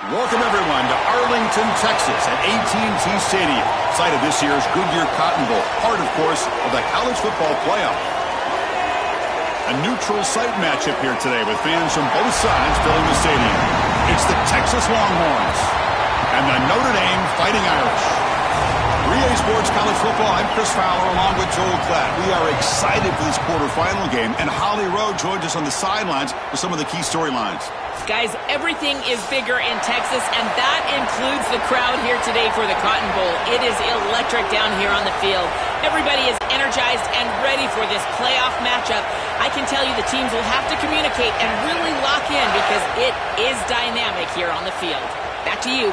Welcome, everyone, to Arlington, Texas at AT&T Stadium, site of this year's Goodyear Cotton Bowl, part, of course, of the college football playoff. A neutral site matchup here today with fans from both sides filling the stadium. It's the Texas Longhorns and the Notre Dame Fighting Irish. 3A Sports College Football, I'm Chris Fowler along with Joel Klatt. We are excited for this quarterfinal game, and Holly Rowe joins us on the sidelines with some of the key storylines. Guys, everything is bigger in Texas, and that includes the crowd here today for the Cotton Bowl. It is electric down here on the field. Everybody is energized and ready for this playoff matchup. I can tell you the teams will have to communicate and really lock in because it is dynamic here on the field. Back to you.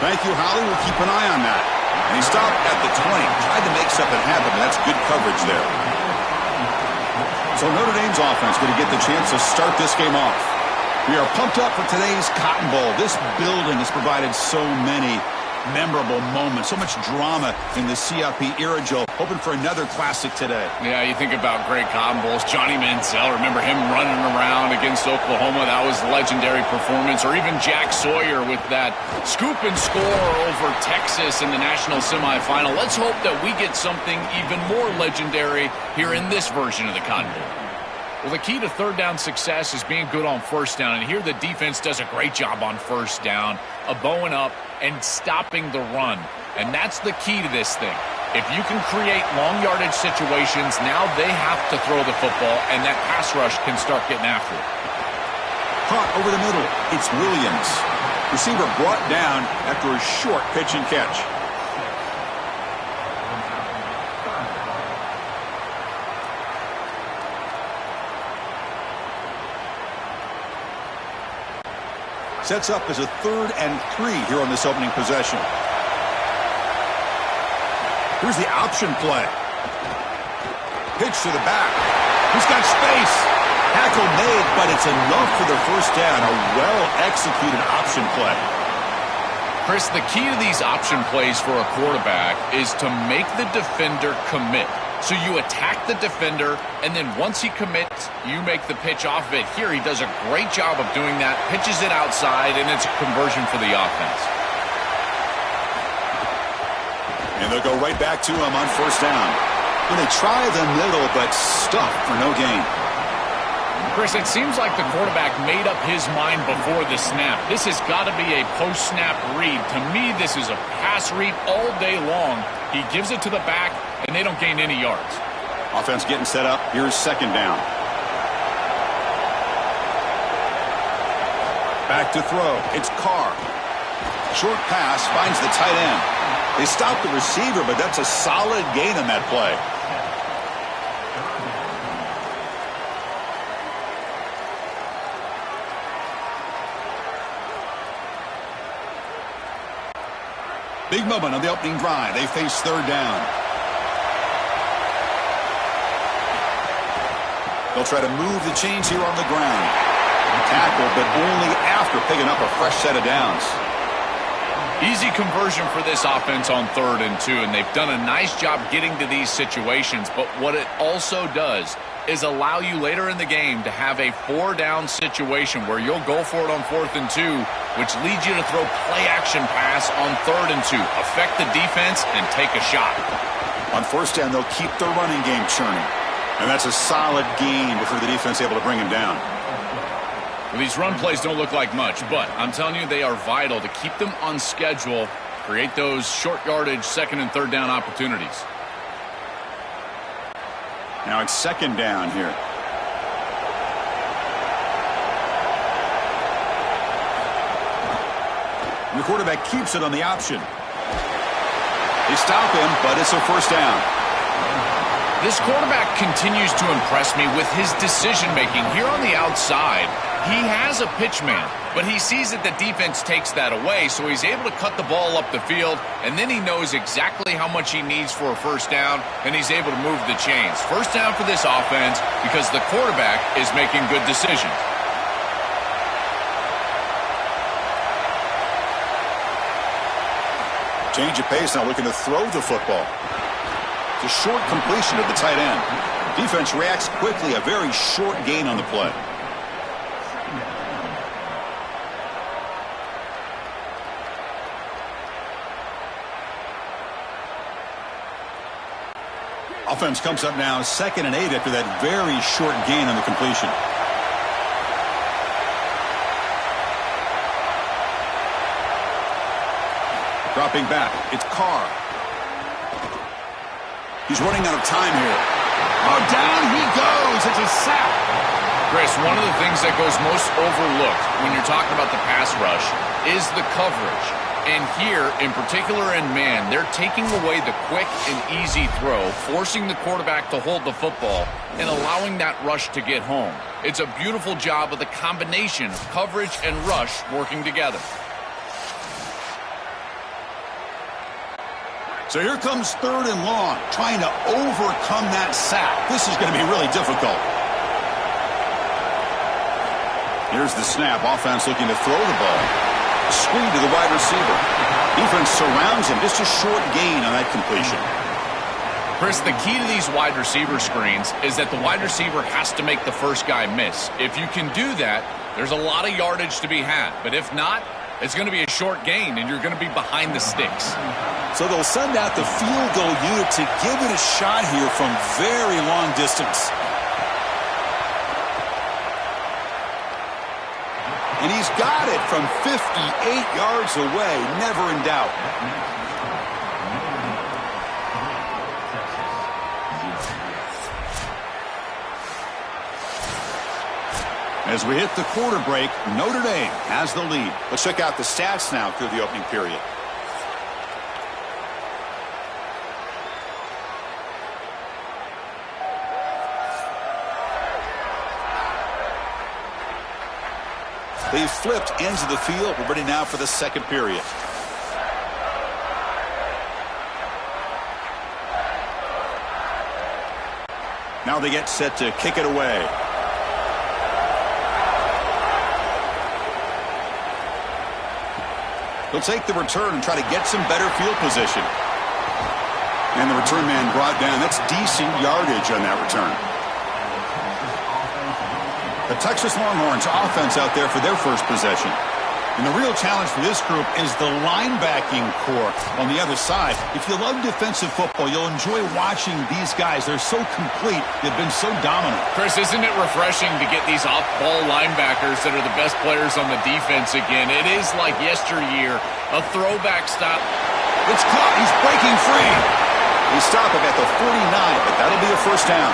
Thank you, Holly. We'll keep an eye on that. And he stopped at the 20. Tried to make something happen, but that's good coverage there. So Notre Dame's offense going to get the chance to start this game off. We are pumped up for today's Cotton Bowl. This building has provided so many memorable moments, so much drama in the CIP era, Joe. Hoping for another classic today. Yeah, you think about great Cotton Bowls. Johnny Manziel, remember him running around against Oklahoma? That was a legendary performance. Or even Jack Sawyer with that scoop and score over Texas in the national semifinal. Let's hope that we get something even more legendary here in this version of the Cotton Bowl. Well, the key to third down success is being good on first down. And here the defense does a great job on first down of bowing up and stopping the run. And that's the key to this thing. If you can create long yardage situations, now they have to throw the football, and that pass rush can start getting after it. Caught over the middle. It's Williams. Receiver brought down after a short pitch and catch. Sets up as a 3rd and 3 here on this opening possession. Here's the option play. Pitch to the back. He's got space. Tackle made, but it's enough for the first down. A well-executed option play. Chris, the key to these option plays for a quarterback is to make the defender commit. So you attack the defender, and then once he commits, you make the pitch off of it. Here, he does a great job of doing that, pitches it outside, and it's a conversion for the offense. And they'll go right back to him on first down. And they try the middle, but stuffed for no gain. Chris, it seems like the quarterback made up his mind before the snap. This has got to be a post-snap read. To me, this is a pass read all day long. He gives it to the back, and they don't gain any yards. Offense getting set up. Here's second down. Back to throw. It's Carr. Short pass finds the tight end. They stop the receiver, but that's a solid gain on that play. Big moment on the opening drive. They face third down. They'll try to move the chains here on the ground. Tackle, but only after picking up a fresh set of downs. Easy conversion for this offense on 3rd and 2, and they've done a nice job getting to these situations. But what it also does is allow you later in the game to have a 4-down situation where you'll go for it on 4th and 2, which leads you to throw play-action pass on 3rd and 2. Affect the defense and take a shot. On first down, they'll keep the running game churning. And that's a solid gain before the defense is able to bring him down. Well, these run plays don't look like much, but I'm telling you, they are vital to keep them on schedule, create those short yardage 2nd and 3rd down opportunities. Now it's second down here. And the quarterback keeps it on the option. They stop him, but it's a first down. This quarterback continues to impress me with his decision-making here on the outside. He has a pitch man, but he sees that the defense takes that away, so he's able to cut the ball up the field, and then he knows exactly how much he needs for a first down, and he's able to move the chains. First down for this offense because the quarterback is making good decisions. Change of pace, now looking to throw the football. It's a short completion of the tight end. Defense reacts quickly, a very short gain on the play. Offense comes up now 2nd and 8 after that very short gain on the completion. Dropping back, it's Carr. He's running out of time here. Oh, down he goes. It's a sack. Chris, one of the things that goes most overlooked when you're talking about the pass rush is the coverage. And here, in particular in man, they're taking away the quick and easy throw, forcing the quarterback to hold the football and allowing that rush to get home. It's a beautiful job of the combination of coverage and rush working together. So here comes 3rd and long, trying to overcome that sack. This is going to be really difficult. Here's the snap. Offense looking to throw the ball. Screen to the wide receiver. Defense surrounds him. Just a short gain on that completion. Chris, the key to these wide receiver screens is that the wide receiver has to make the first guy miss. If you can do that, there's a lot of yardage to be had. But if not, it's going to be a short gain, and you're going to be behind the sticks. So they'll send out the field goal unit to give it a shot here from very long distance. And he's got it from 58 yards away, never in doubt. As we hit the quarter break, Notre Dame has the lead. Let's check out the stats now through the opening period. They've flipped ends of the field. We're ready now for the second period. Now they get set to kick it away. He'll take the return and try to get some better field position. And the return man brought down. That's decent yardage on that return. The Texas Longhorns offense out there for their first possession. And the real challenge for this group is the linebacking core on the other side. If you love defensive football, you'll enjoy watching these guys. They're so complete. They've been so dominant. Chris, isn't it refreshing to get these off-ball linebackers that are the best players on the defense again? It is like yesteryear, a throwback stop. It's caught. He's breaking free. They stop him at the 49, but that'll be a first down.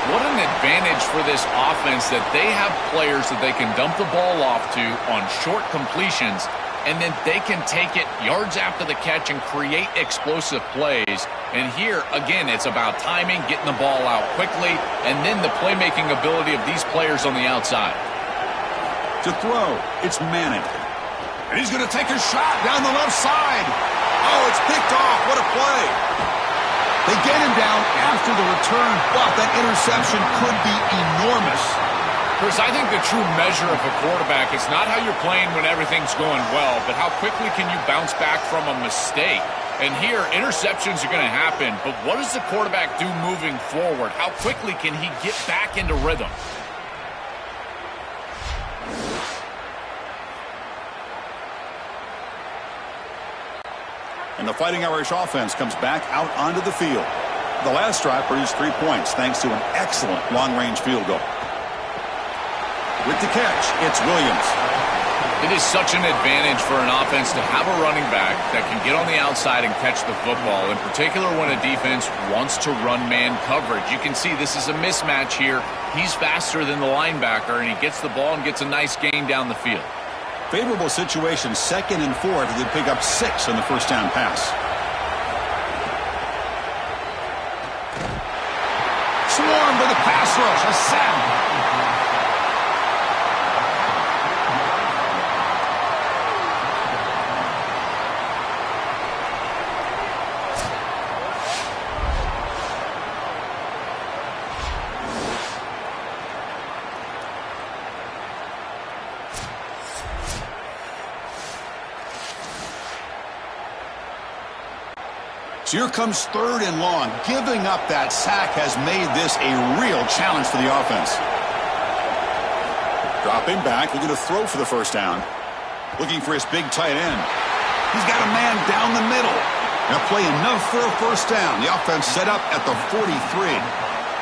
What an advantage for this offense that they have players that they can dump the ball off to on short completions, and then they can take it yards after the catch and create explosive plays. And here, again, it's about timing, getting the ball out quickly, and then the playmaking ability of these players on the outside. To throw, it's Manning. And he's going to take a shot down the left side. Oh, it's picked off. What a play. They get him down after the return, but that interception could be enormous. Chris, I think the true measure of a quarterback is not how you're playing when everything's going well, but how quickly can you bounce back from a mistake. And here, interceptions are going to happen, but what does the quarterback do moving forward? How quickly can he get back into rhythm? And the Fighting Irish offense comes back out onto the field. The last drive produced 3 points thanks to an excellent long-range field goal. With the catch, it's Williams. It is such an advantage for an offense to have a running back that can get on the outside and catch the football, in particular when a defense wants to run man coverage. You can see this is a mismatch here. He's faster than the linebacker, and he gets the ball and gets a nice gain down the field. Favorable situation, 2nd and 4, as they pick up 6 on the first down pass. Swarmed with a pass rush, a sack. So here comes 3rd and long. Giving up that sack has made this a real challenge for the offense. Dropping back, looking to throw for the first down. Looking for his big tight end. He's got a man down the middle. Now play enough for a first down. The offense set up at the 43.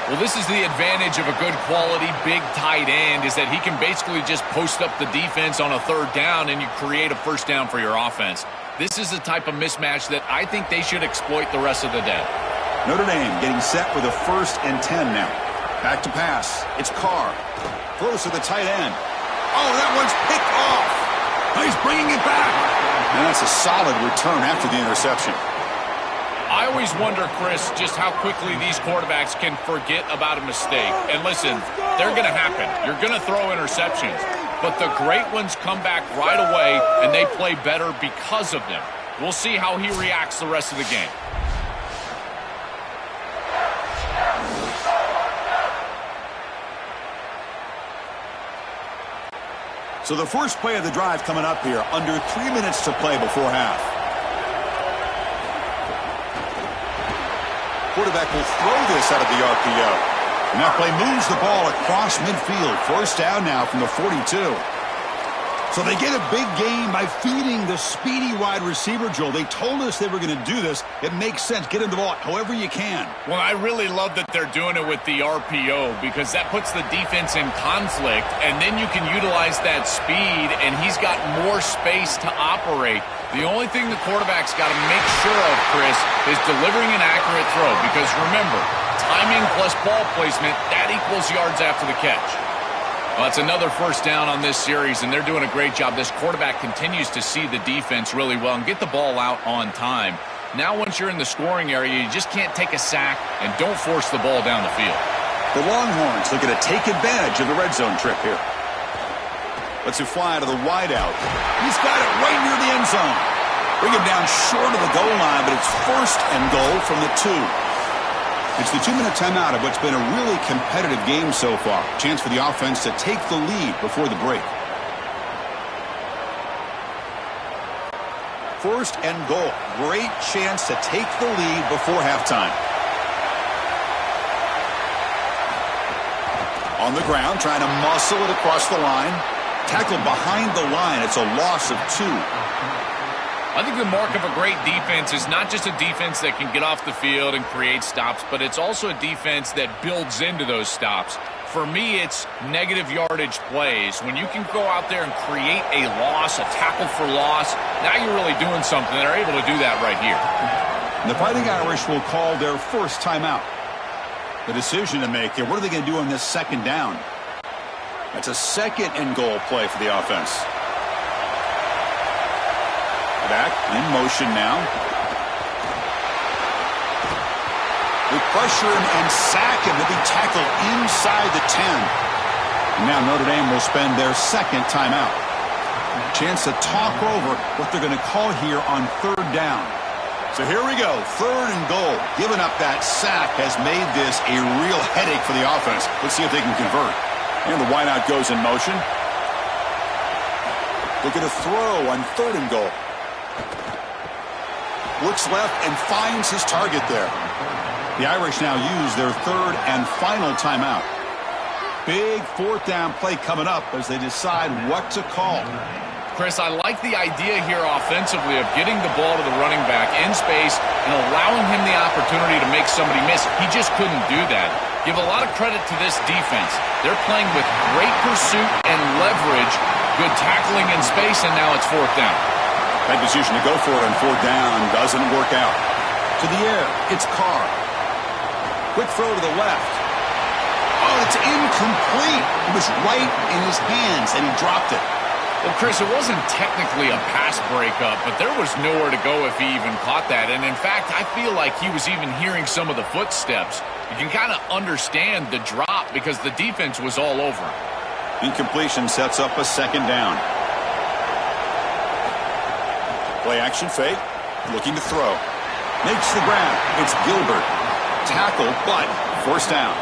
Well, this is the advantage of a good quality big tight end, is that he can basically just post up the defense on a third down and you create a first down for your offense. This is the type of mismatch that I think they should exploit the rest of the day. Notre Dame getting set for the 1st and 10 now. Back to pass. It's Carr. Throws to the tight end. Oh, that one's picked off. Oh, he's bringing it back. And that's a solid return after the interception. I always wonder, Chris, just how quickly these quarterbacks can forget about a mistake. And listen, they're going to happen. You're going to throw interceptions. But the great ones come back right away, and they play better because of them. We'll see how he reacts the rest of the game. So the first play of the drive coming up here, under 3 minutes to play before half. Quarterback will throw this out of the RPO. And that play moves the ball across midfield. First down now from the 42. So they get a big gain by feeding the speedy wide receiver, Joel. They told us they were going to do this. It makes sense. Get him the ball however you can. Well, I really love that they're doing it with the RPO because that puts the defense in conflict, and then you can utilize that speed, and he's got more space to operate. The only thing the quarterback's got to make sure of, Chris, is delivering an accurate throw because, remember, timing plus ball placement, that equals yards after the catch. Well, it's another first down on this series, and they're doing a great job. This quarterback continues to see the defense really well and get the ball out on time. Now, once you're in the scoring area, you just can't take a sack and don't force the ball down the field. The Longhorns looking to take advantage of the red zone trip here. Lets it fly to the wideout. He's got it right near the end zone. Bring him down short of the goal line, but it's first and goal from the 2. It's the 2-minute timeout of what's been a really competitive game so far. Chance for the offense to take the lead before the break. First and goal. Great chance to take the lead before halftime. On the ground, trying to muscle it across the line. Tackled behind the line. It's a loss of 2. I think the mark of a great defense is not just a defense that can get off the field and create stops, but it's also a defense that builds into those stops. For me, it's negative yardage plays. When you can go out there and create a loss, a tackle for loss, now you're really doing something. They're able to do that right here. The Fighting Irish will call their first timeout. The decision to make here, what are they going to do on this second down? That's a second and goal play for the offense. Back in motion now. They pressure him and sack him to be tackled inside the 10. And now Notre Dame will spend their second timeout. Chance to talk over what they're going to call here on third down. So here we go, third and goal. Giving up that sack has made this a real headache for the offense. Let's see if they can convert. And the wideout goes in motion. Looking to throw on third and goal. Looks left and finds his target there. The Irish now use their third and final timeout. Big fourth down play coming up as they decide what to call. Chris, I like the idea here offensively of getting the ball to the running back in space and allowing him the opportunity to make somebody miss. He just couldn't do that. Give a lot of credit to this defense. They're playing with great pursuit and leverage, good tackling in space, and now it's fourth down. That decision to go for it on fourth down doesn't work out. To the air, it's Carr. Quick throw to the left. Oh, it's incomplete. It was right in his hands, and he dropped it. Well, Chris, it wasn't technically a pass breakup, but there was nowhere to go if he even caught that. And, in fact, I feel like he was even hearing some of the footsteps. You can kind of understand the drop because the defense was all over him. Incompletion sets up a second down. Play action fake. Looking to throw. Makes the grab. It's Gilbert. Tackled, but first down.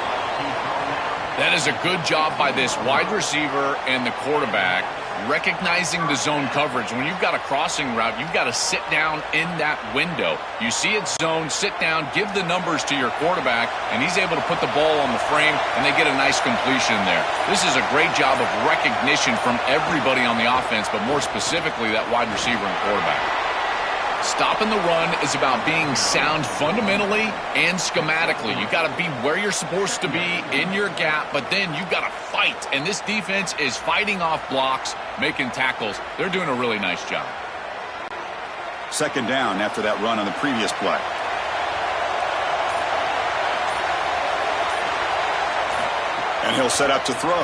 That is a good job by this wide receiver and the quarterback recognizing the zone coverage. When you've got a crossing route, you've got to sit down in that window. You see it's zone, sit down, give the numbers to your quarterback, and he's able to put the ball on the frame, and they get a nice completion there. This is a great job of recognition from everybody on the offense, but more specifically that wide receiver and quarterback. Stopping the run is about being sound fundamentally and schematically. You got to be where you're supposed to be in your gap, but then you got to fight. And this defense is fighting off blocks, making tackles. They're doing a really nice job. Second down after that run on the previous play. And he'll set up to throw.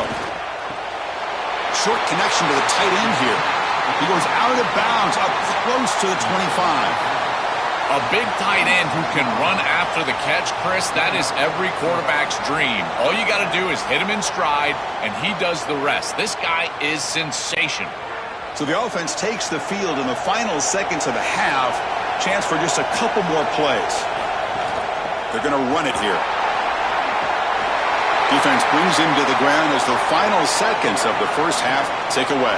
Short connection to the tight end here. He goes out of bounds up close to the 25. A big tight end who can run after the catch, Chris, that is every quarterback's dream. All you got to do is hit him in stride, and he does the rest. This guy is sensational. So the offense takes the field in the final seconds of the half. Chance for just a couple more plays. They're going to run it here. Defense brings him to the ground as the final seconds of the first half tick away.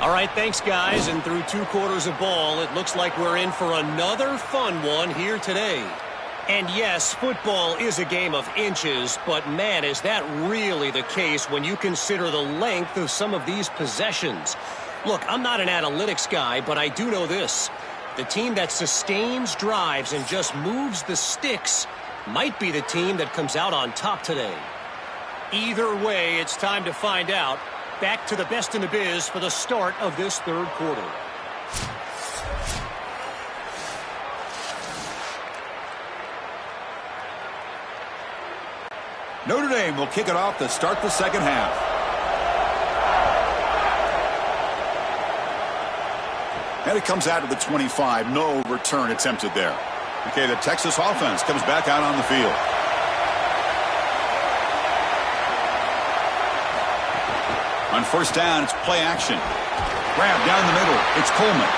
All right, thanks, guys. And through 2 quarters of ball, it looks like we're in for another fun one here today. And yes, football is a game of inches, but man, is that really the case when you consider the length of some of these possessions. Look, I'm not an analytics guy, but I do know this. The team that sustains drives and just moves the sticks might be the team that comes out on top today. Either way, it's time to find out. Back to the best in the biz for the start of this third quarter. Notre Dame will kick it off to start the second half. And it comes out to the 25. No return attempted there. Okay, the Texas offense comes back out on the field. On first down, it's play action. Grab down the middle. It's Coleman.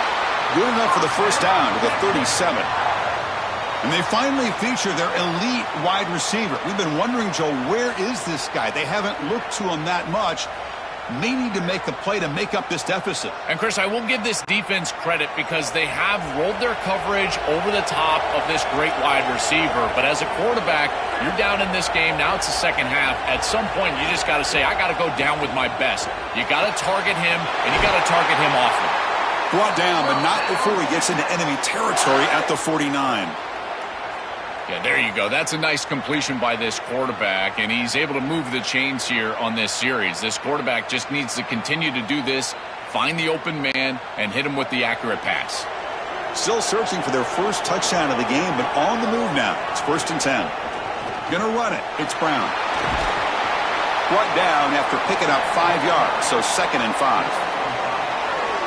Good enough for the first down to the 37. And they finally feature their elite wide receiver. We've been wondering, Joe, where is this guy? They haven't looked to him that much. May need to make a play to make up this deficit. And, Chris, I will give this defense credit because they have rolled their coverage over the top of this great wide receiver. But as a quarterback, you're down in this game. Now it's the second half. At some point, you just got to say, I got to go down with my best. You got to target him, and you got to target him often. Brought down, but not before he gets into enemy territory at the 49. Yeah, there you go. That's a nice completion by this quarterback, and he's able to move the chains here on this series. This quarterback just needs to continue to do this, find the open man, and hit him with the accurate pass. Still searching for their first touchdown of the game, but on the move now. It's 1st and 10. Gonna run it. It's Brown. Brought down after picking up 5 yards, so 2nd and 5.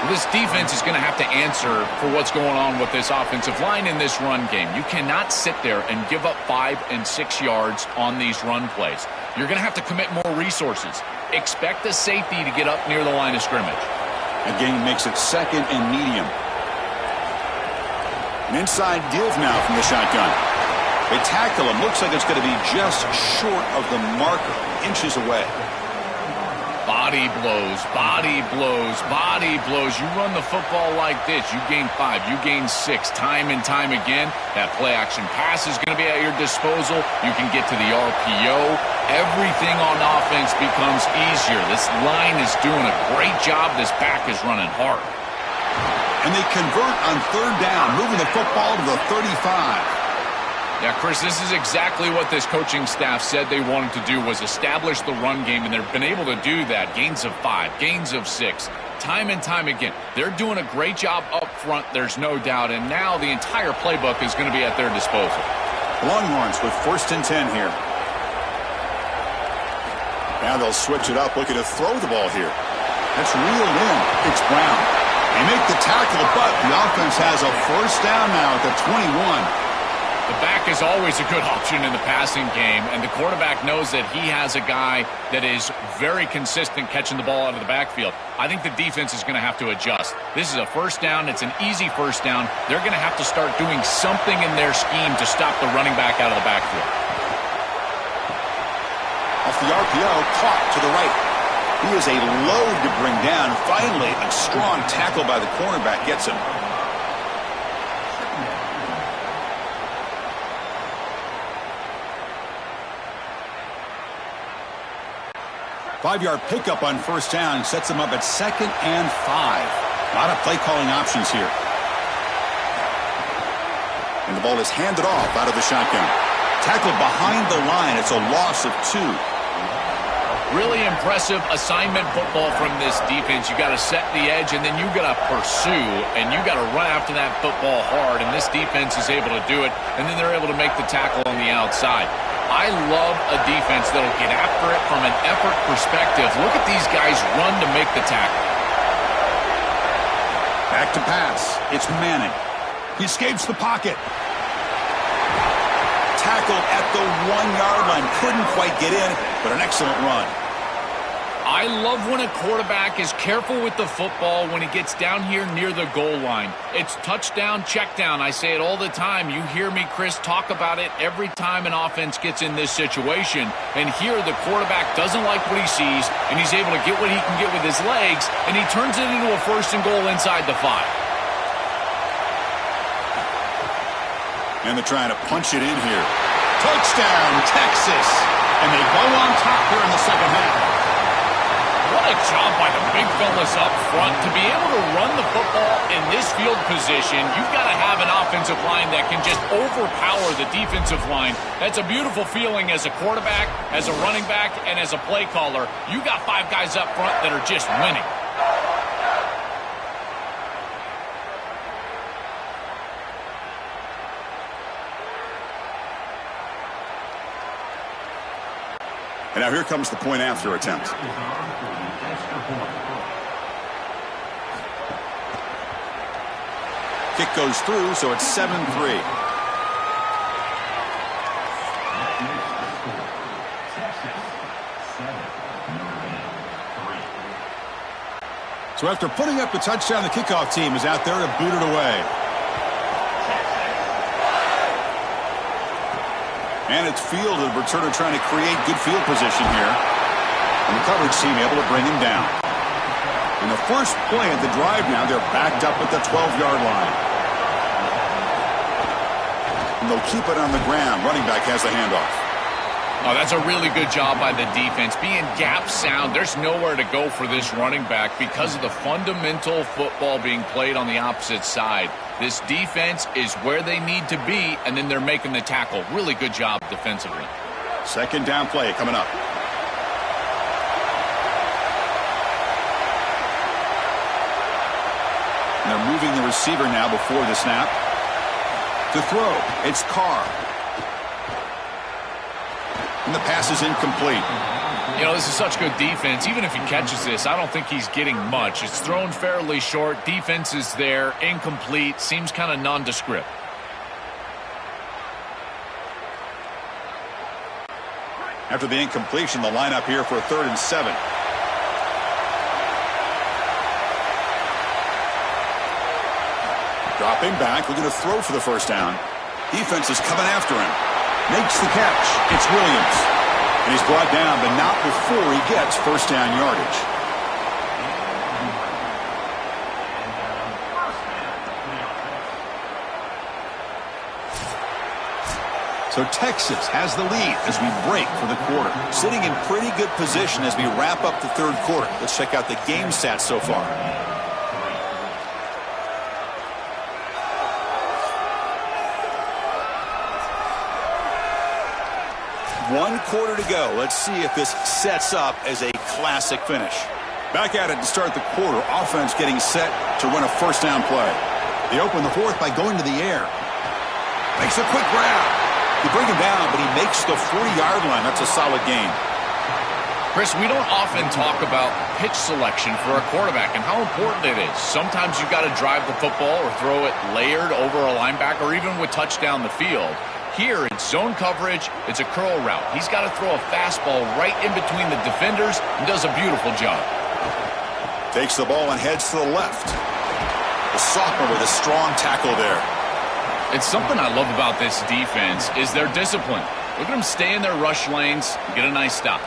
This defense is going to have to answer for what's going on with this offensive line in this run game. You cannot sit there and give up 5 and 6 yards on these run plays. You're going to have to commit more resources. Expect the safety to get up near the line of scrimmage. Again, makes it 2nd and medium. An inside give now from the shotgun. They tackle him. Looks like it's going to be just short of the marker, inches away. Body blows, body blows, body blows. You run the football like this, you gain 5, you gain 6, time and time again. That play-action pass is going to be at your disposal. You can get to the RPO. Everything on offense becomes easier. This line is doing a great job. This back is running hard. And they convert on 3rd down, moving the football to the 35. Yeah, Chris, this is exactly what this coaching staff said they wanted to do, was establish the run game, and they've been able to do that. Gains of 5, gains of 6, time and time again. They're doing a great job up front, there's no doubt, and now the entire playbook is going to be at their disposal. Longhorns with 1st and 10 here. Now they'll switch it up, looking to throw the ball here. That's reeled in. It's Brown. They make the tackle, but the offense has a 1st down now at the 21. The back is always a good option in the passing game, and the quarterback knows that he has a guy that is very consistent catching the ball out of the backfield. I think the defense is going to have to adjust. This is a 1st down. It's an easy 1st down. They're going to have to start doing something in their scheme to stop the running back out of the backfield. the RPO, caught to the right. He is a load to bring down. Finally, a strong tackle by the cornerback gets him. Five-yard pickup on first down sets him up at 2nd and 5. A lot of play calling options here. And the ball is handed off out of the shotgun. Tackled behind the line. It's a loss of 2. Really impressive assignment football from this defense. You got to set the edge, and then you got to pursue, and you got to run after that football hard, and this defense is able to do it, and then they're able to make the tackle on the outside. I love a defense that'll get after it from an effort perspective. Look at these guys run to make the tackle. Back to pass. It's Manning. He escapes the pocket. Tackled at the 1-yard line. Couldn't quite get in, but an excellent run. I love when a quarterback is careful with the football when he gets down here near the goal line. It's touchdown, check down. I say it all the time. You hear me, Chris, talk about it every time an offense gets in this situation. And here the quarterback doesn't like what he sees, and he's able to get what he can get with his legs, and he turns it into a 1st and goal inside the 5. And they're trying to punch it in here. Touchdown, Texas. And they go on top here in the second half. What a job by the big fellas up front. To be able to run the football in this field position, you've got to have an offensive line that can just overpower the defensive line. That's a beautiful feeling as a quarterback, as a running back, and as a play caller. You got 5 guys up front that are just winning. And now here comes the point after attempt. Kick goes through, so it's 7-3. So after putting up the touchdown, the kickoff team is out there to boot it away. And it's fielded. Returner trying to create good field position here. And the coverage team able to bring him down. And the first play of the drive now, they're backed up at the 12-yard line. And they'll keep it on the ground. Running back has the handoff. Oh, that's a really good job by the defense. Being gap sound, there's nowhere to go for this running back because of the fundamental football being played on the opposite side. This defense is where they need to be, and then they're making the tackle. Really good job defensively. Second down play coming up. And they're moving the receiver now before the snap. To throw, it's Carr. And the pass is incomplete. You know, this is such good defense. Even if he catches this, I don't think he's getting much. It's thrown fairly short. Defense is there. Incomplete. Seems kind of nondescript. After the incompletion, the lineup here for a 3rd and 7. Dropping back, looking to throw for the first down. Defense is coming after him. Makes the catch. It's Williams. And he's brought down, but not before he gets first down yardage. So Texas has the lead as we break for the quarter. Sitting in pretty good position as we wrap up the 3rd quarter. Let's check out the game stats so far. One quarter to go. Let's see if this sets up as a classic finish. Back at it to start the quarter. Offense getting set to run a first down play. They open the 4th by going to the air. Makes a quick grab. They bring him down, but he makes the 40-yard line. That's a solid gain. Chris, we don't often talk about pitch selection for a quarterback and how important it is. Sometimes you've got to drive the football or throw it layered over a linebacker or even with touch down the field. Here, it's zone coverage, it's a curl route. He's got to throw a fastball right in between the defenders and does a beautiful job. Takes the ball and heads to the left. The sophomore with a strong tackle there. It's something I love about this defense is their discipline. Look at them stay in their rush lanes and get a nice stop.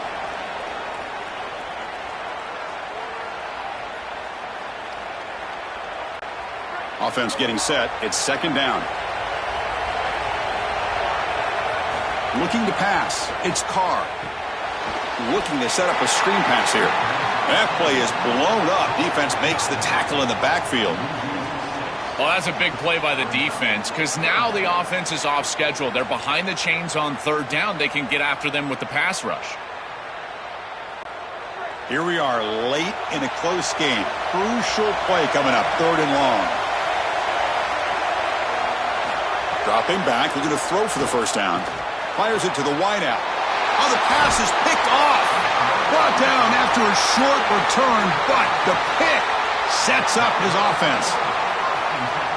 Offense getting set. It's second down. Looking to pass. It's Carr. Looking to set up a screen pass here. That play is blown up. Defense makes the tackle in the backfield. Well, that's a big play by the defense because now the offense is off schedule. They're behind the chains on third down. They can get after them with the pass rush. Here we are late in a close game. Crucial play coming up. Third and long. Dropping back. Looking to throw for the first down. Fires it to the wideout. Oh, the pass is picked off. Brought down after a short return, but the pick sets up his offense.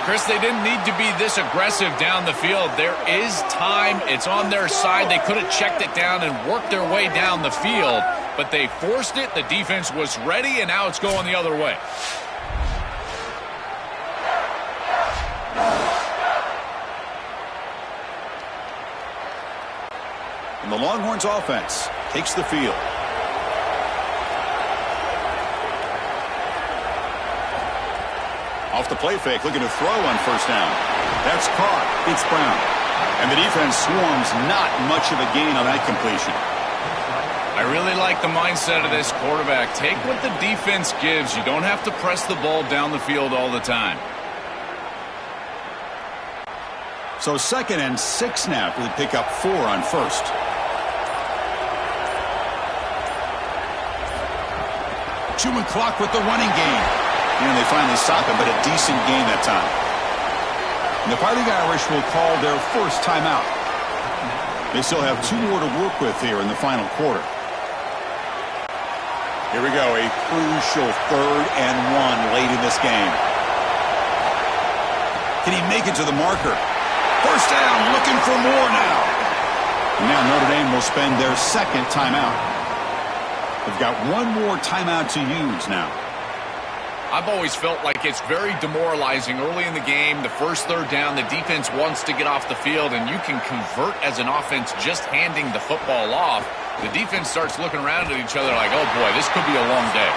Chris, they didn't need to be this aggressive down the field. There is time. It's on their side. They could have checked it down and worked their way down the field, but they forced it. The defense was ready, and now it's going the other way. And the Longhorns offense takes the field. Off the play fake, looking to throw on first down. That's caught. It's Brown. And the defense swarms, not much of a gain on that completion. I really like the mindset of this quarterback. Take what the defense gives. You don't have to press the ball down the field all the time. So 2nd and 6 now for the pickup 4 on first. Chewing clock with the running game. And they finally stop him, but a decent gain that time. And the Fighting Irish will call their first timeout. They still have 2 more to work with here in the final quarter. Here we go, a crucial 3rd and 1 late in this game. Can he make it to the marker? First down, looking for more now. And now Notre Dame will spend their 2nd timeout. They've got 1 more timeout to use now. I've always felt like it's very demoralizing early in the game. The first 3rd down, the defense wants to get off the field, and you can convert as an offense just handing the football off. The defense starts looking around at each other like, oh boy, this could be a long day.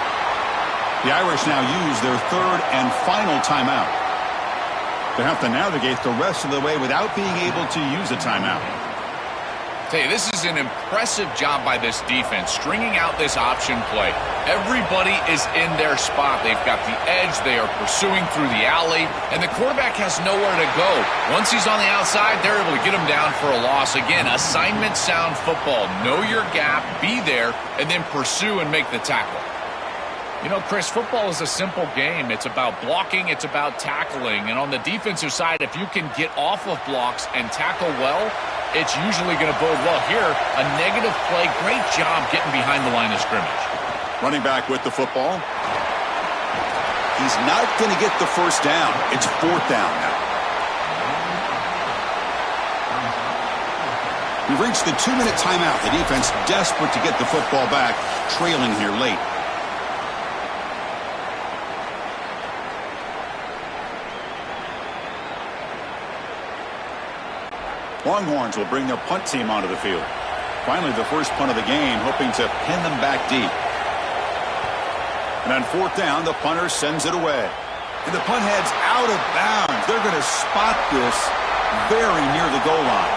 The Irish now use their 3rd and final timeout. They have to navigate the rest of the way without being able to use a timeout. Tell you, this is an impressive job by this defense, stringing out this option play. Everybody is in their spot. They've got the edge. They are pursuing through the alley, and the quarterback has nowhere to go. Once he's on the outside, they're able to get him down for a loss. Again, assignment sound football. Know your gap, be there, and then pursue and make the tackle. You know, Chris, football is a simple game. It's about blocking. It's about tackling. And on the defensive side, if you can get off of blocks and tackle well, it's usually going to bode well. Here, a negative play. Great job getting behind the line of scrimmage. Running back with the football. He's not going to get the first down. It's 4th down now. We've reached the 2-minute timeout. The defense desperate to get the football back, trailing here late. Longhorns will bring their punt team onto the field. Finally, the first punt of the game, hoping to pin them back deep. And on 4th down, the punter sends it away. And the punt heads out of bounds. They're going to spot this very near the goal line.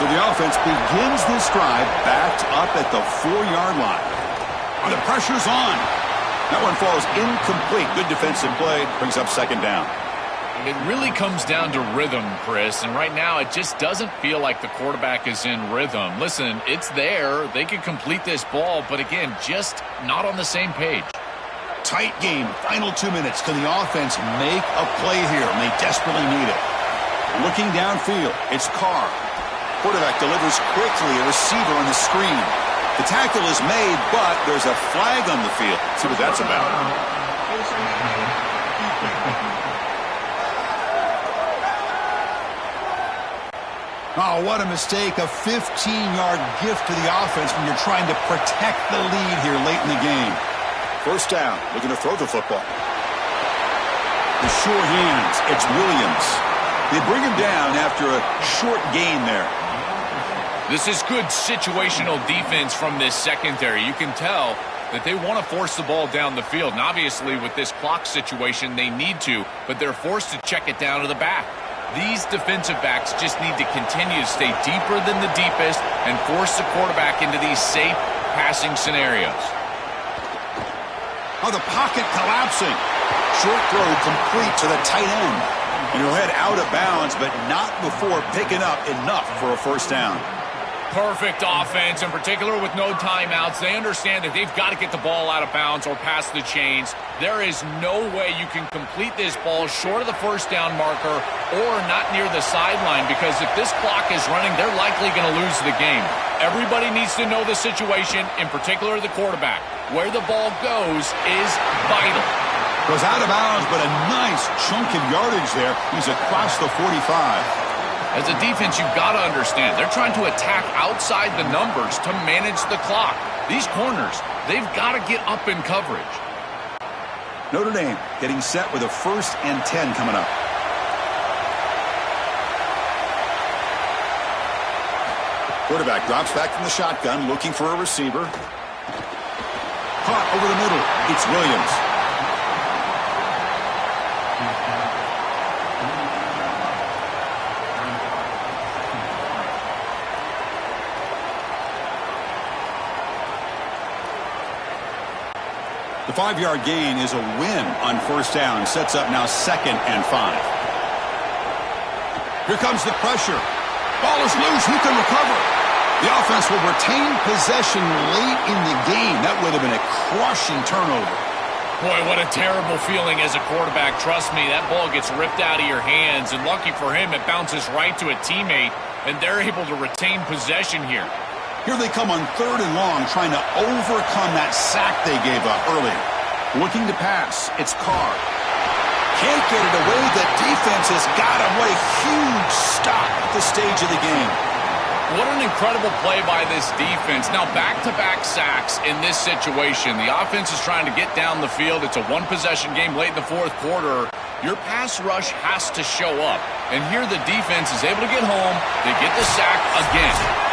So the offense begins this drive backed up at the 4-yard line. And the pressure's on. That one falls incomplete. Good defensive play. Brings up 2nd down. It really comes down to rhythm, Chris, and right now it just doesn't feel like the quarterback is in rhythm. Listen, it's there. They could complete this ball, but again, just not on the same page. Tight game. Final 2 minutes. Can the offense make a play here? And they desperately need it. Looking downfield, it's Carr. Quarterback delivers quickly. A receiver on the screen. The tackle is made, but there's a flag on the field. Let's see what that's about. Oh, what a mistake. A 15-yard gift to the offense when you're trying to protect the lead here late in the game. First down, looking to throw the football. The sure hands, it's Williams. They bring him down after a short gain there. This is good situational defense from this secondary. You can tell that they want to force the ball down the field. And obviously, with this clock situation, they need to, but they're forced to check it down to the back. These defensive backs just need to continue to stay deeper than the deepest and force the quarterback into these safe passing scenarios. Oh, the pocket collapsing. Short throw complete to the tight end. And he'll head out of bounds, but not before picking up enough for a first down. Perfect offense, in particular with no timeouts. They understand that they've got to get the ball out of bounds or past the chains. There is no way you can complete this ball short of the first down marker or not near the sideline, because if this clock is running, they're likely going to lose the game. Everybody needs to know the situation, in particular the quarterback. Where the ball goes is vital. Goes out of bounds, but a nice chunk of yardage there. He's across the 45. As a defense, you've got to understand, they're trying to attack outside the numbers to manage the clock. These corners, they've got to get up in coverage. Notre Dame getting set with a 1st and 10 coming up. Quarterback drops back from the shotgun, looking for a receiver. Caught over the middle. It's Williams. The 5-yard gain is a win on first down. Sets up now 2nd and 5. Here comes the pressure. Ball is loose. Who can recover? The offense will retain possession late in the game. That would have been a crushing turnover. Boy, what a terrible feeling as a quarterback. Trust me, that ball gets ripped out of your hands. And lucky for him, it bounces right to a teammate. And they're able to retain possession here. Here they come on 3rd and long, trying to overcome that sack they gave up earlier. Looking to pass, it's Carr. Can't get it away. The defense has got him. What a huge stop at this stage of the game. What an incredible play by this defense. Now, back-to-back sacks in this situation. The offense is trying to get down the field. It's a one-possession game late in the 4th quarter. Your pass rush has to show up. And here the defense is able to get home. They get the sack again.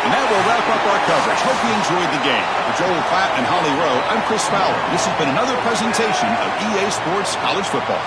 And that will wrap up our coverage. Hope you enjoyed the game. For Joel Klatt and Holly Rowe, I'm Chris Fowler. This has been another presentation of EA Sports College Football.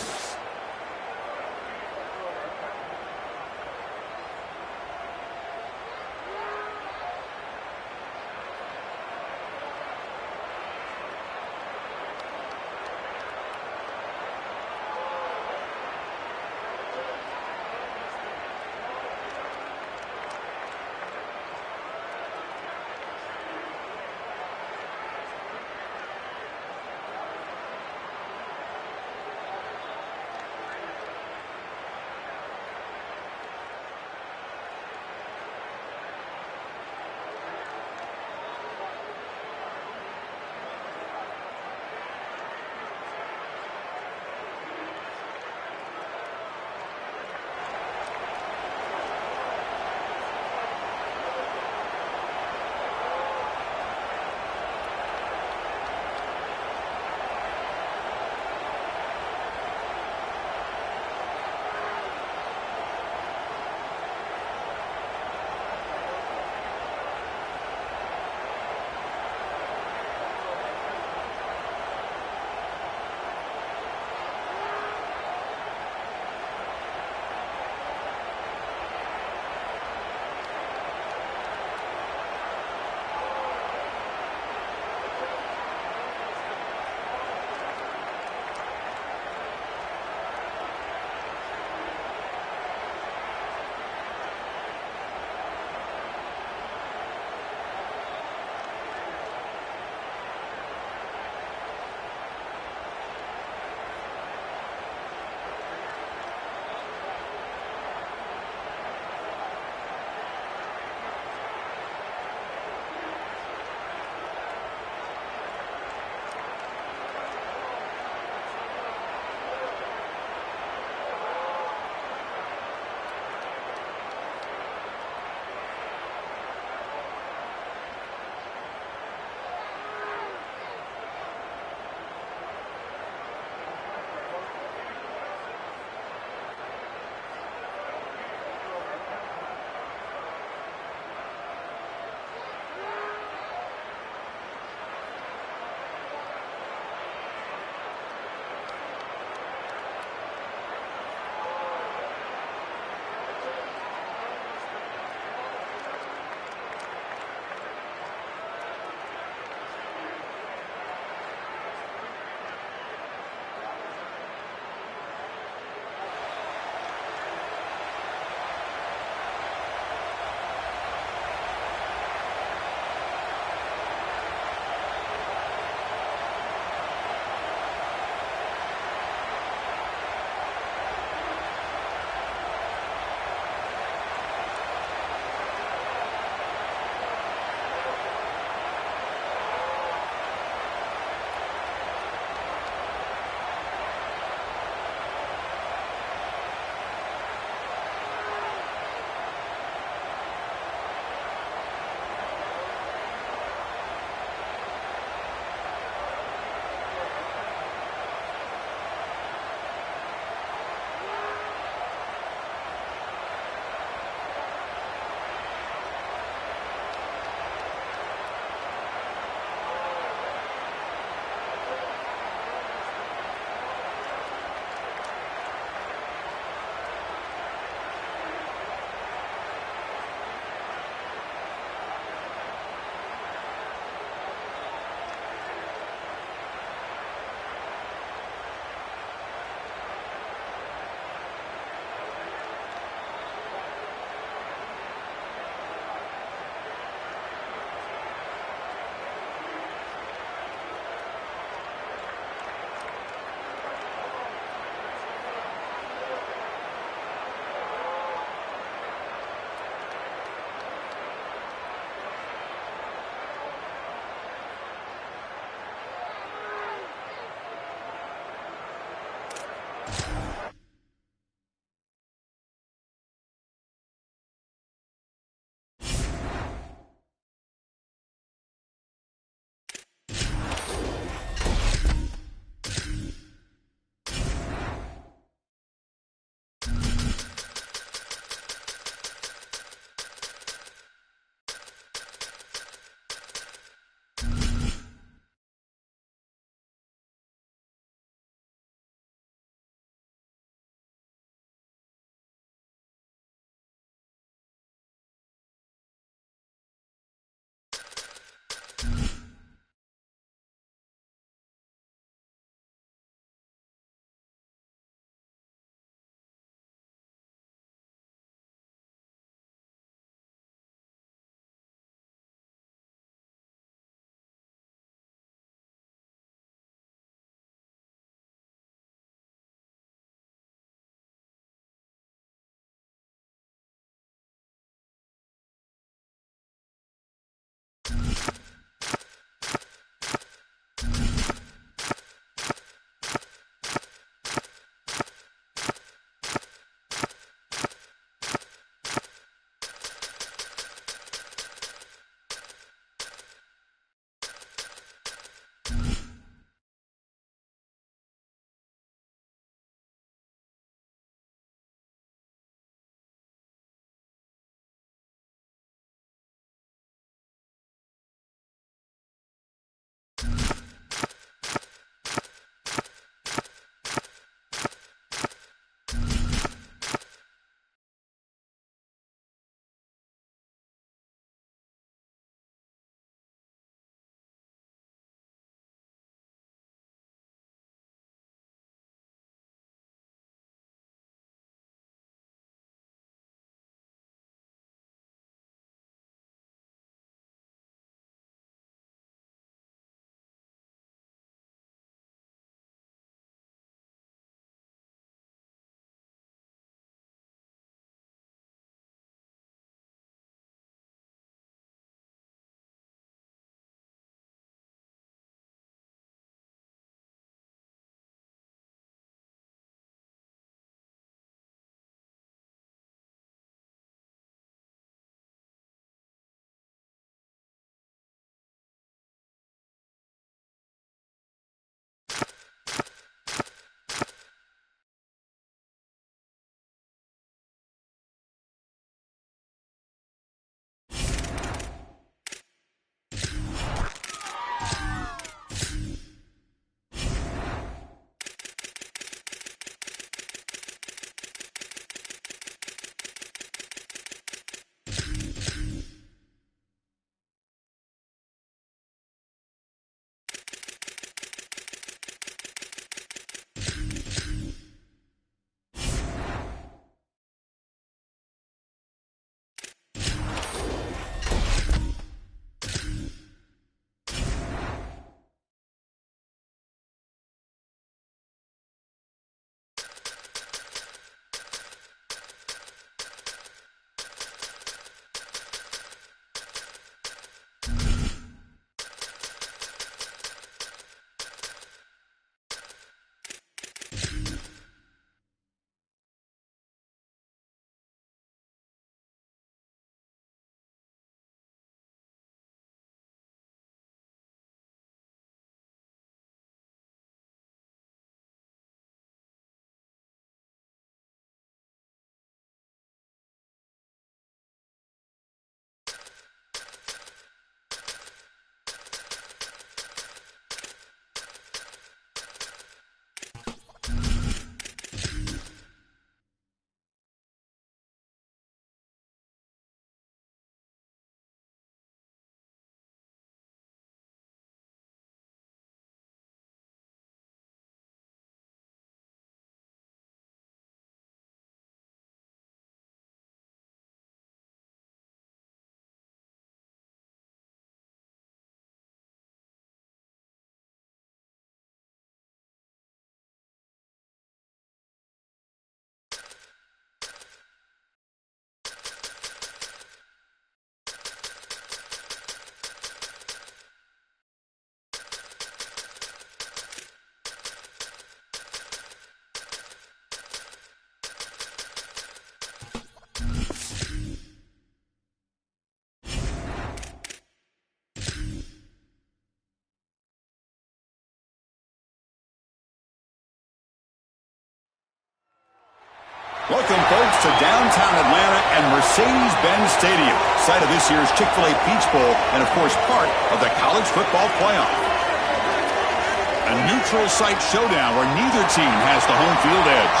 Welcome, folks, to downtown Atlanta and Mercedes-Benz Stadium, site of this year's Chick-fil-A Peach Bowl and, of course, part of the college football playoff. A neutral site showdown where neither team has the home field edge.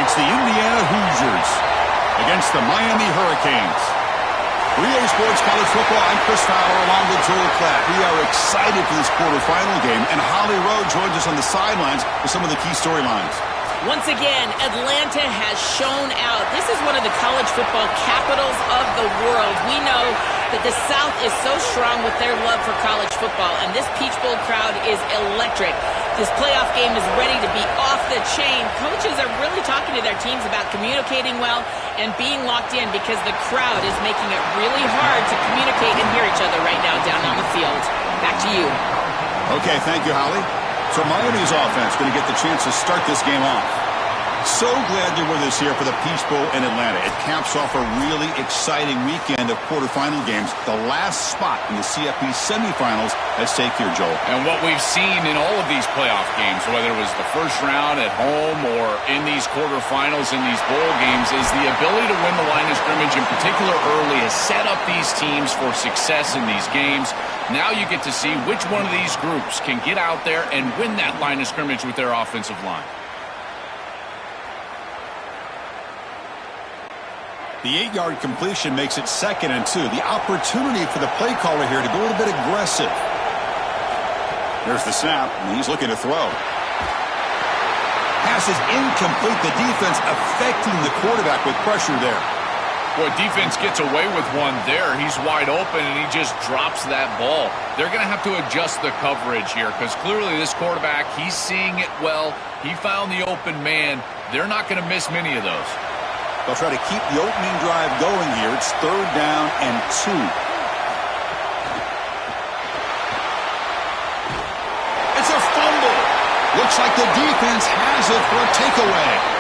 It's the Indiana Hoosiers against the Miami Hurricanes. 3A Sports College Football, I'm Chris Fowler along with Joel Klatt. We are excited for this quarterfinal game, and Holly Rowe joins us on the sidelines with some of the key storylines. Once again, Atlanta has shown out. This is one of the college football capitals of the world. We know that the South is so strong with their love for college football, and this Peach Bowl crowd is electric. This playoff game is ready to be off the chain. Coaches are really talking to their teams about communicating well and being locked in because the crowd is making it really hard to communicate and hear each other right now down on the field. Back to you. Okay, thank you, Holly. So Miami's offense going to get the chance to start this game off. So glad you're with us here for the Peach Bowl in Atlanta. It caps off a really exciting weekend of quarterfinal games. The last spot in the CFP semifinals at stake here, Joel. And what we've seen in all of these playoff games, whether it was the first round at home or in these quarterfinals in these bowl games, is the ability to win the line of scrimmage, in particular early, has set up these teams for success in these games. Now you get to see which one of these groups can get out there and win that line of scrimmage with their offensive line. The 8-yard completion makes it 2nd and 2. The opportunity for the play caller here to go a little bit aggressive. There's the snap, and he's looking to throw. Pass is incomplete. The defense affecting the quarterback with pressure there. Boy, defense gets away with one there. He's wide open, and he just drops that ball. They're going to have to adjust the coverage here because clearly this quarterback, he's seeing it well. He found the open man. They're not going to miss many of those. They'll try to keep the opening drive going here. It's 3rd down and 2. It's a fumble. Looks like the defense has it for a takeaway.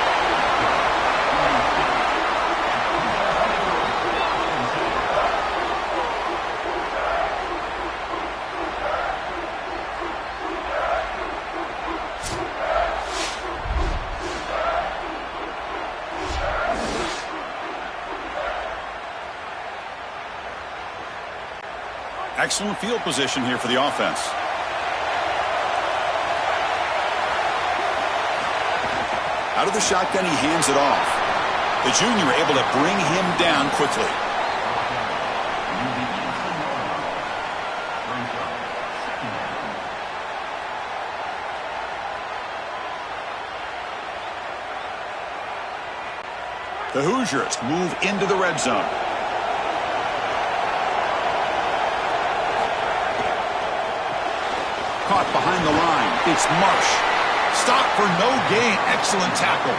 Excellent field position here for the offense. Out of the shotgun, he hands it off. The junior able to bring him down quickly. The Hoosiers move into the red zone. Caught behind the line. It's Marsh. Stop for no gain. Excellent tackle.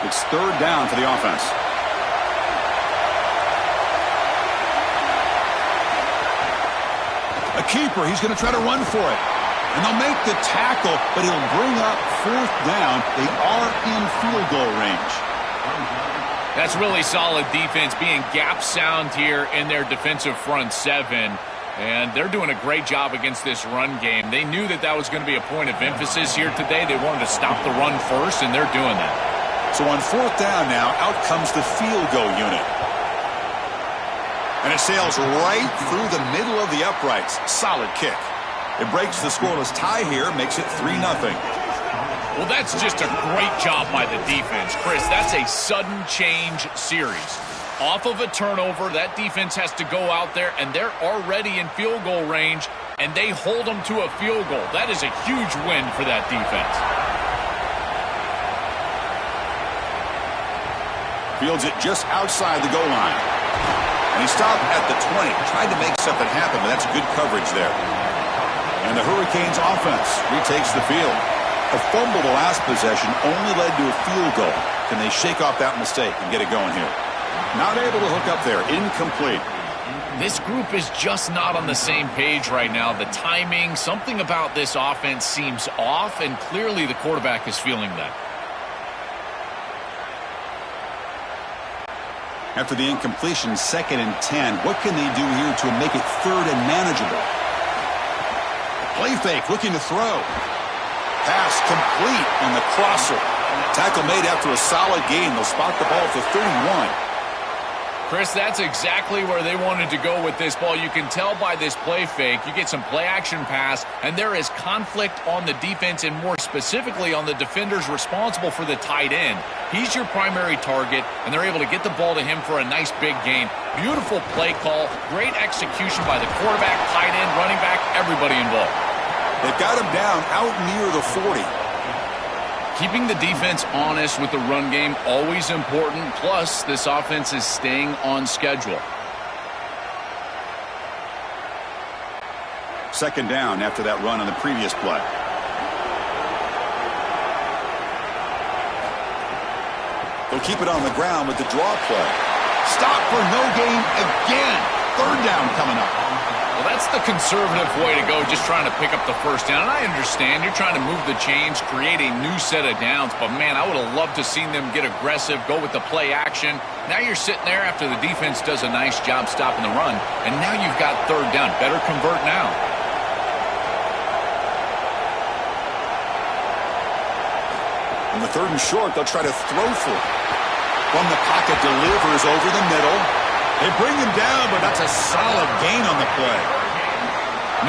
It's 3rd down for the offense. A keeper. He's going to try to run for it. And they'll make the tackle, but he'll bring up 4th down. They are in field goal range. That's really solid defense, being gap sound here in their defensive front 7. And they're doing a great job against this run game. They knew that that was going to be a point of emphasis here today. They wanted to stop the run first, and they're doing that. So on 4th down now, out comes the field goal unit. And it sails right through the middle of the uprights. Solid kick. It breaks the scoreless tie here, makes it 3-0. Well, that's just a great job by the defense, Chris. That's a sudden change series. Off of a turnover, that defense has to go out there, and they're already in field goal range, and they hold them to a field goal. That is a huge win for that defense. Fields it just outside the goal line. And he stopped at the 20. Tried to make something happen, but that's good coverage there. And the Hurricanes offense retakes the field. A fumble the last possession only led to a field goal. Can they shake off that mistake and get it going here? Not able to hook up there. Incomplete. This group is just not on the same page right now. The timing, something about this offense seems off, and clearly the quarterback is feeling that. After the incompletion, 2nd and 10. What can they do here to make it 3rd and manageable? Play fake, looking to throw. Pass complete on the crosser. Tackle made after a solid gain. They'll spot the ball for 31. Chris, that's exactly where they wanted to go with this ball. You can tell by this play fake. You get some play-action pass, and there is conflict on the defense, and more specifically on the defenders responsible for the tight end. He's your primary target, and they're able to get the ball to him for a nice big gain. Beautiful play call, great execution by the quarterback, tight end, running back, everybody involved. They've got him down out near the 40. Keeping the defense honest with the run game, always important. Plus, this offense is staying on schedule. 2nd down after that run on the previous play. They'll keep it on the ground with the draw play. Stop for no gain again. 3rd down coming up. Well, that's the conservative way to go, just trying to pick up the 1st down. And I understand you're trying to move the chains, create a new set of downs. But, man, I would have loved to seen them get aggressive, go with the play action. Now you're sitting there after the defense does a nice job stopping the run. And now you've got 3rd down. Better convert now. On the 3rd and short, they'll try to throw for it. From the pocket, delivers over the middle. They bring him down, but that's a solid gain on the play.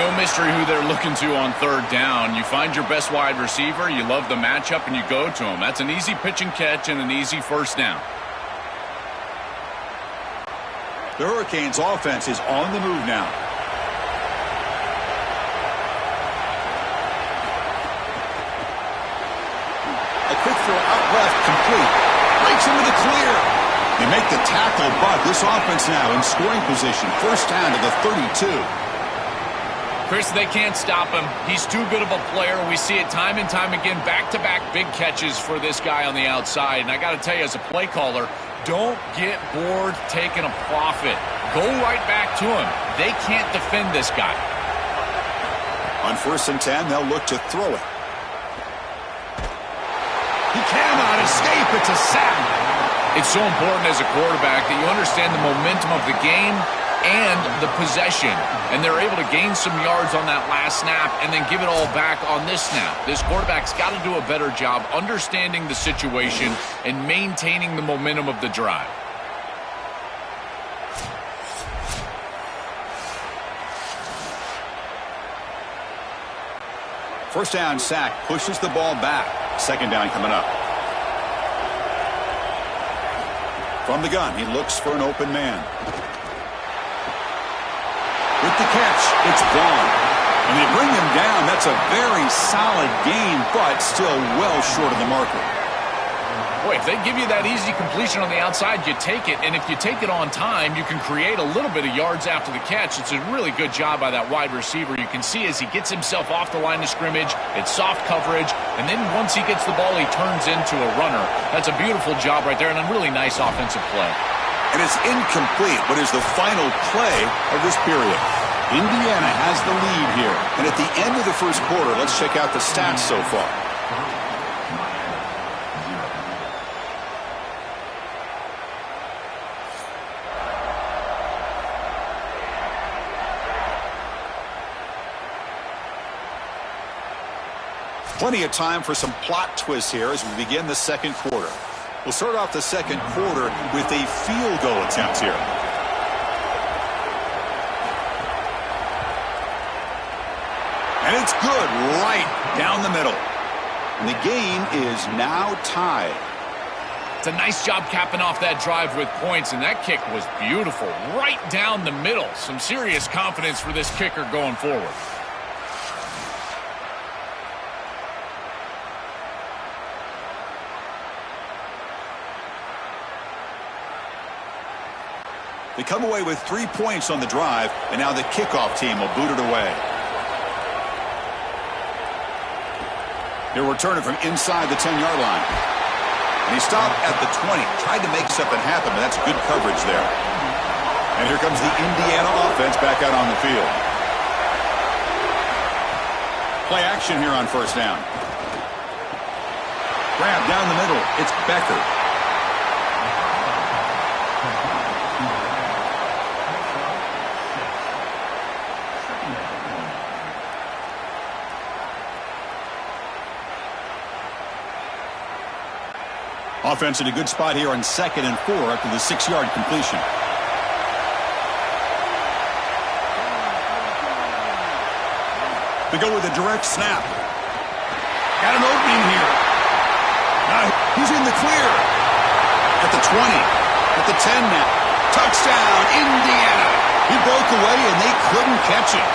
No mystery who they're looking to on 3rd down. You find your best wide receiver, you love the matchup, and you go to him. That's an easy pitch and catch and an easy 1st down. The Hurricanes' offense is on the move now. A quick throw out left, complete. Breaks into the clear. They make the tackle, but this offense now in scoring position. 1st down to the 32. Chris, they can't stop him. He's too good of a player. We see it time and time again. Back-to-back big catches for this guy on the outside. And I got to tell you, as a play caller, don't get bored taking a profit. Go right back to him. They can't defend this guy. On 1st and 10, they'll look to throw it. He cannot escape. It's a sack. It's so important as a quarterback that you understand the momentum of the game and the possession. And they're able to gain some yards on that last snap and then give it all back on this snap. This quarterback's got to do a better job understanding the situation and maintaining the momentum of the drive. First down sack, pushes the ball back. 2nd down coming up. From the gun, he looks for an open man. With the catch, it's gone. And they bring him down. That's a very solid gain, but still well short of the marker. Boy, if they give you that easy completion on the outside, you take it. And if you take it on time, you can create a little bit of yards after the catch. It's a really good job by that wide receiver. You can see as he gets himself off the line of scrimmage, it's soft coverage. And then once he gets the ball, he turns into a runner. That's a beautiful job right there and a really nice offensive play. And it's incomplete, but is the final play of this period. Indiana has the lead here. And at the end of the 1st quarter, let's check out the stats so far. Plenty of time for some plot twists here as we begin the 2nd quarter. We'll start off the 2nd quarter with a field goal attempt here. And it's good right down the middle. And the game is now tied. It's a nice job capping off that drive with points, and that kick was beautiful. Right down the middle. Some serious confidence for this kicker going forward. They come away with 3 points on the drive, and now the kickoff team will boot it away. They're returning from inside the 10-yard line. And he stopped at the 20. Tried to make something happen, but that's good coverage there. And here comes the Indiana offense back out on the field. Play action here on 1st down. Grab down the middle. It's Becker. Offense in a good spot here on 2nd and 4 after the 6-yard completion. They go with a direct snap. Got an opening here. Now he's in the clear. At the 20. At the 10 now. Touchdown, Indiana. He broke away and they couldn't catch him.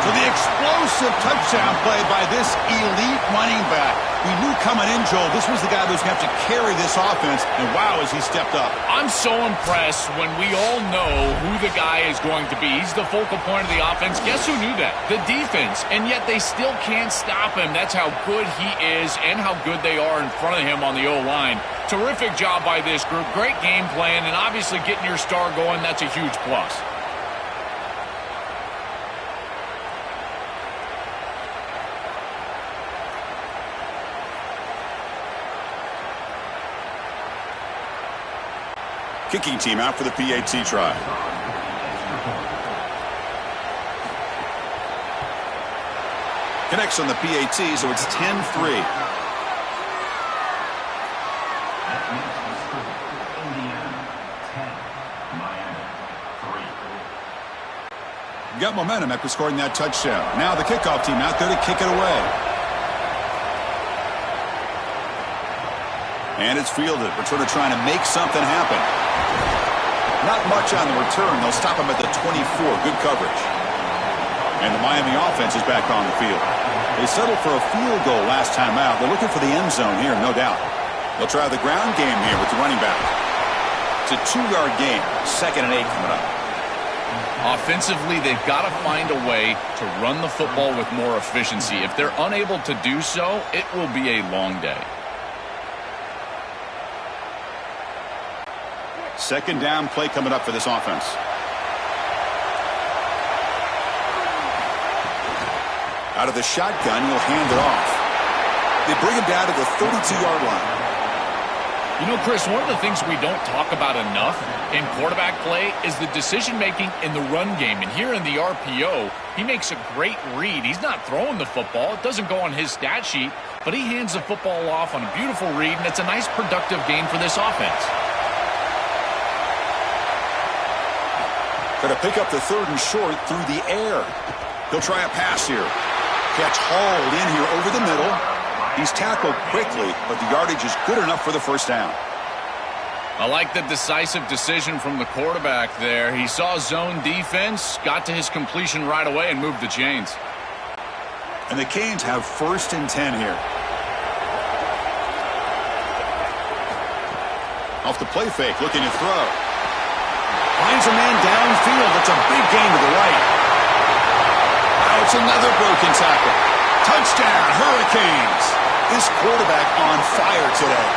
So the explosive touchdown play by this elite running back. We knew coming in, Joel, this was the guy who's going to have to carry this offense. And wow, has he stepped up. I'm so impressed when we all know who the guy is going to be. He's the focal point of the offense. Guess who knew that? The defense. And yet they still can't stop him. That's how good he is and how good they are in front of him on the O-line. Terrific job by this group. Great game plan. And obviously getting your star going, that's a huge plus. Kicking team out for the PAT try. Connects on the PAT, so it's 10-3. Got momentum after scoring that touchdown. Now the kickoff team out there to kick it away. And it's fielded. Returner trying to make something happen. Not much on the return. They'll stop him at the 24. Good coverage. And the Miami offense is back on the field. They settled for a field goal last time out. They're looking for the end zone here, no doubt. They'll try the ground game here with the running back. It's a 2-yard game. 2nd and 8 coming up. Offensively, they've got to find a way to run the football with more efficiency. If they're unable to do so, it will be a long day. 2nd down play coming up for this offense. Out of the shotgun, he'll hand it off. They bring him down to the 32-yard line. You know, Chris, one of the things we don't talk about enough in quarterback play is the decision-making in the run game. And here in the RPO, he makes a great read. He's not throwing the football. It doesn't go on his stat sheet, but he hands the football off on a beautiful read, and it's a nice, productive game for this offense. Going to pick up the 3rd and short through the air. He'll try a pass here. Catch hauled in here over the middle. He's tackled quickly, but the yardage is good enough for the first down. I like the decisive decision from the quarterback there. He saw zone defense, got to his completion right away, and moved the chains. And the Canes have 1st and 10 here. Off the play fake, looking to throw. Finds a man downfield. That's a big gain to the right. Now it's another broken tackle. Touchdown, Hurricanes. This quarterback on fire today.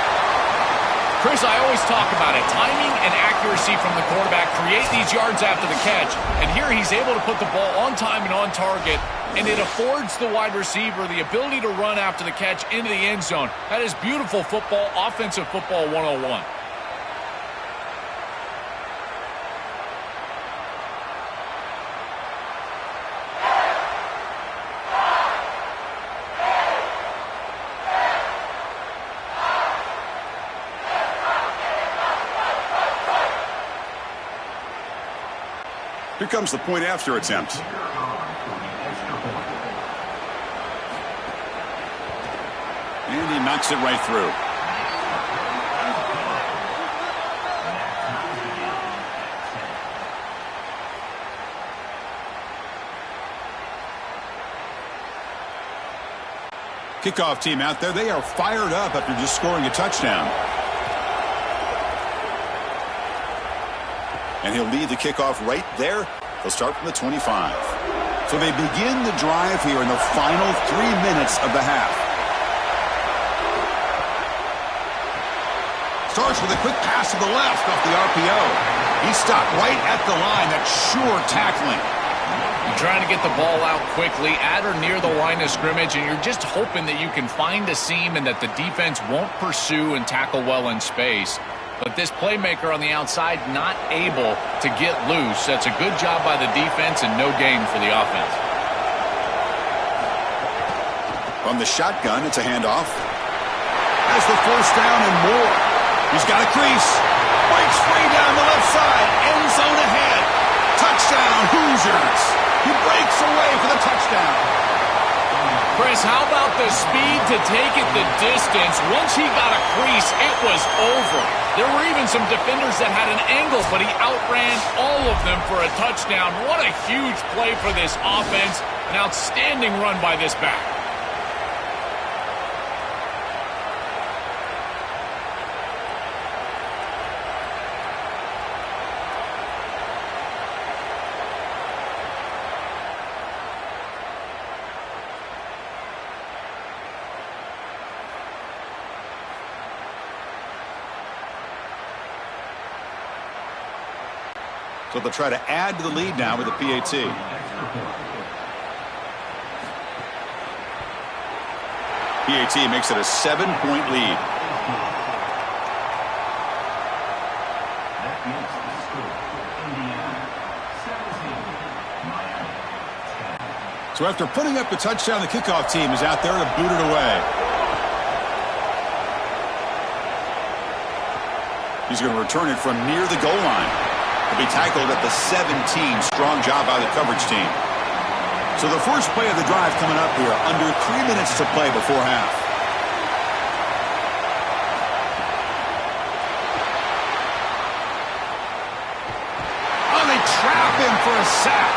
Chris, I always talk about it. Timing and accuracy from the quarterback create these yards after the catch. And here he's able to put the ball on time and on target. And it affords the wide receiver the ability to run after the catch into the end zone. That is beautiful football, offensive football 101. Here comes the point after attempt. And he knocks it right through. Kickoff team out there. They are fired up after just scoring a touchdown. And he'll lead the kickoff right there. They'll start from the 25. So they begin the drive here in the final 3 minutes of the half. Starts with a quick pass to the left off the RPO. He stopped right at the line. That's sure tackling. You're trying to get the ball out quickly at or near the line of scrimmage, and you're just hoping that you can find a seam and that the defense won't pursue and tackle well in space. But this playmaker on the outside not able to get loose. That's a good job by the defense and no gain for the offense. From the shotgun, it's a handoff. has the first down and more. He's got a crease. Breaks free down the left side. End zone ahead. Touchdown, Hoosiers. He breaks away for the touchdown. Chris, how about the speed to take it the distance? Once he got a crease, it was over. There were even some defenders that had an angle, but he outran all of them for a touchdown. What a huge play for this offense. An outstanding run by this back. So they'll try to add to the lead now with the PAT. PAT makes it a 7-point lead. So after putting up the touchdown, the kickoff team is out there to boot it away. He's going to return it from near the goal line. He'll be tackled at the 17. Strong job by the coverage team. So the first play of the drive coming up here. Under 3 minutes to play before half. Oh, they trap him for a sack.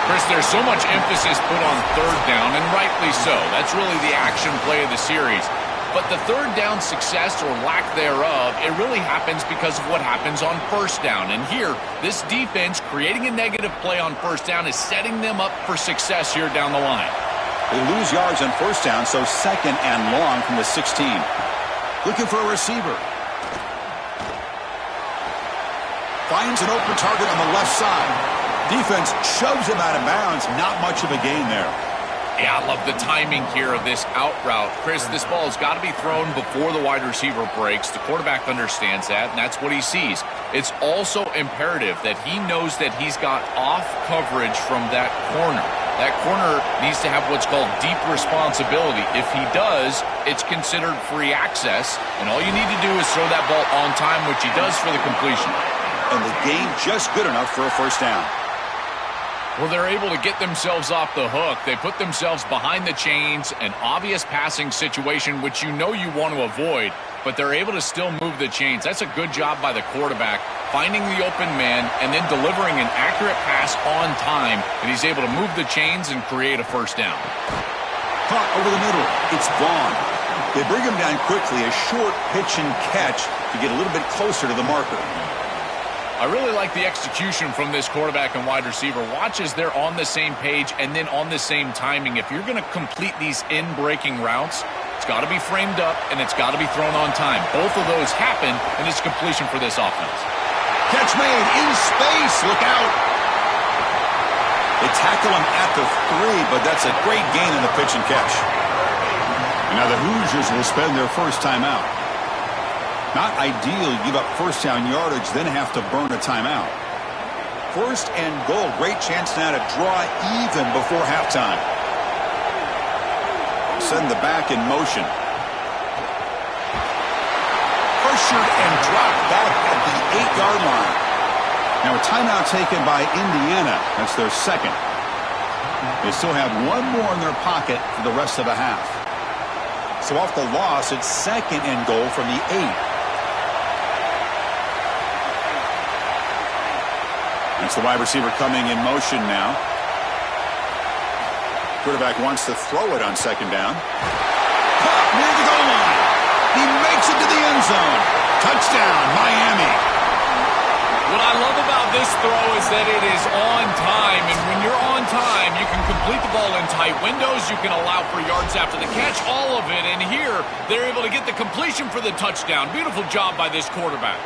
Chris, there's so much emphasis put on third down, and rightly so. That's really the action play of the series. But the third down success or lack thereof, it really happens because of what happens on first down. And here, this defense creating a negative play on first down is setting them up for success here down the line. They lose yards on first down, so second and long from the 16. Looking for a receiver. Finds an open target on the left side. Defense shoves him out of bounds. Not much of a gain there. Yeah, I love the timing here of this out route. Chris, this ball has got to be thrown before the wide receiver breaks. The quarterback understands that, and that's what he sees. It's also imperative that he knows that he's got off coverage from that corner. That corner needs to have what's called deep responsibility. If he does, it's considered free access, and all you need to do is throw that ball on time, which he does for the completion. And the gain just good enough for a first down. Well, they're able to get themselves off the hook. They put themselves behind the chains, an obvious passing situation, which you know you want to avoid, but they're able to still move the chains. That's a good job by the quarterback, finding the open man and then delivering an accurate pass on time, and he's able to move the chains and create a first down. Caught over the middle. It's gone. They bring him down quickly, a short pitch and catch to get a little bit closer to the marker. I really like the execution from this quarterback and wide receiver. Watch as they're on the same page and then on the same timing. If you're going to complete these in-breaking routes, it's got to be framed up and it's got to be thrown on time. Both of those happen, and it's completion for this offense. Catch made in space. Look out. They tackle him at the 3, but that's a great gain in the pitch and catch. And now the Hoosiers will spend their first timeout. Not ideal, give up first down yardage, then have to burn a timeout. First and goal. Great chance now to draw even before halftime. Send the back in motion. Pressured and dropped back at the 8-yard line. Now a timeout taken by Indiana. That's their second. They still have one more in their pocket for the rest of the half. So off the loss, it's second and goal from the 8. That's the wide receiver coming in motion now. Quarterback wants to throw it on second down. Caught near the goal line. He makes it to the end zone. Touchdown, Miami. What I love about this throw is that it is on time, and when you're on time, you can complete the ball in tight windows, you can allow for yards after the catch, all of it, and here, they're able to get the completion for the touchdown. Beautiful job by this quarterback.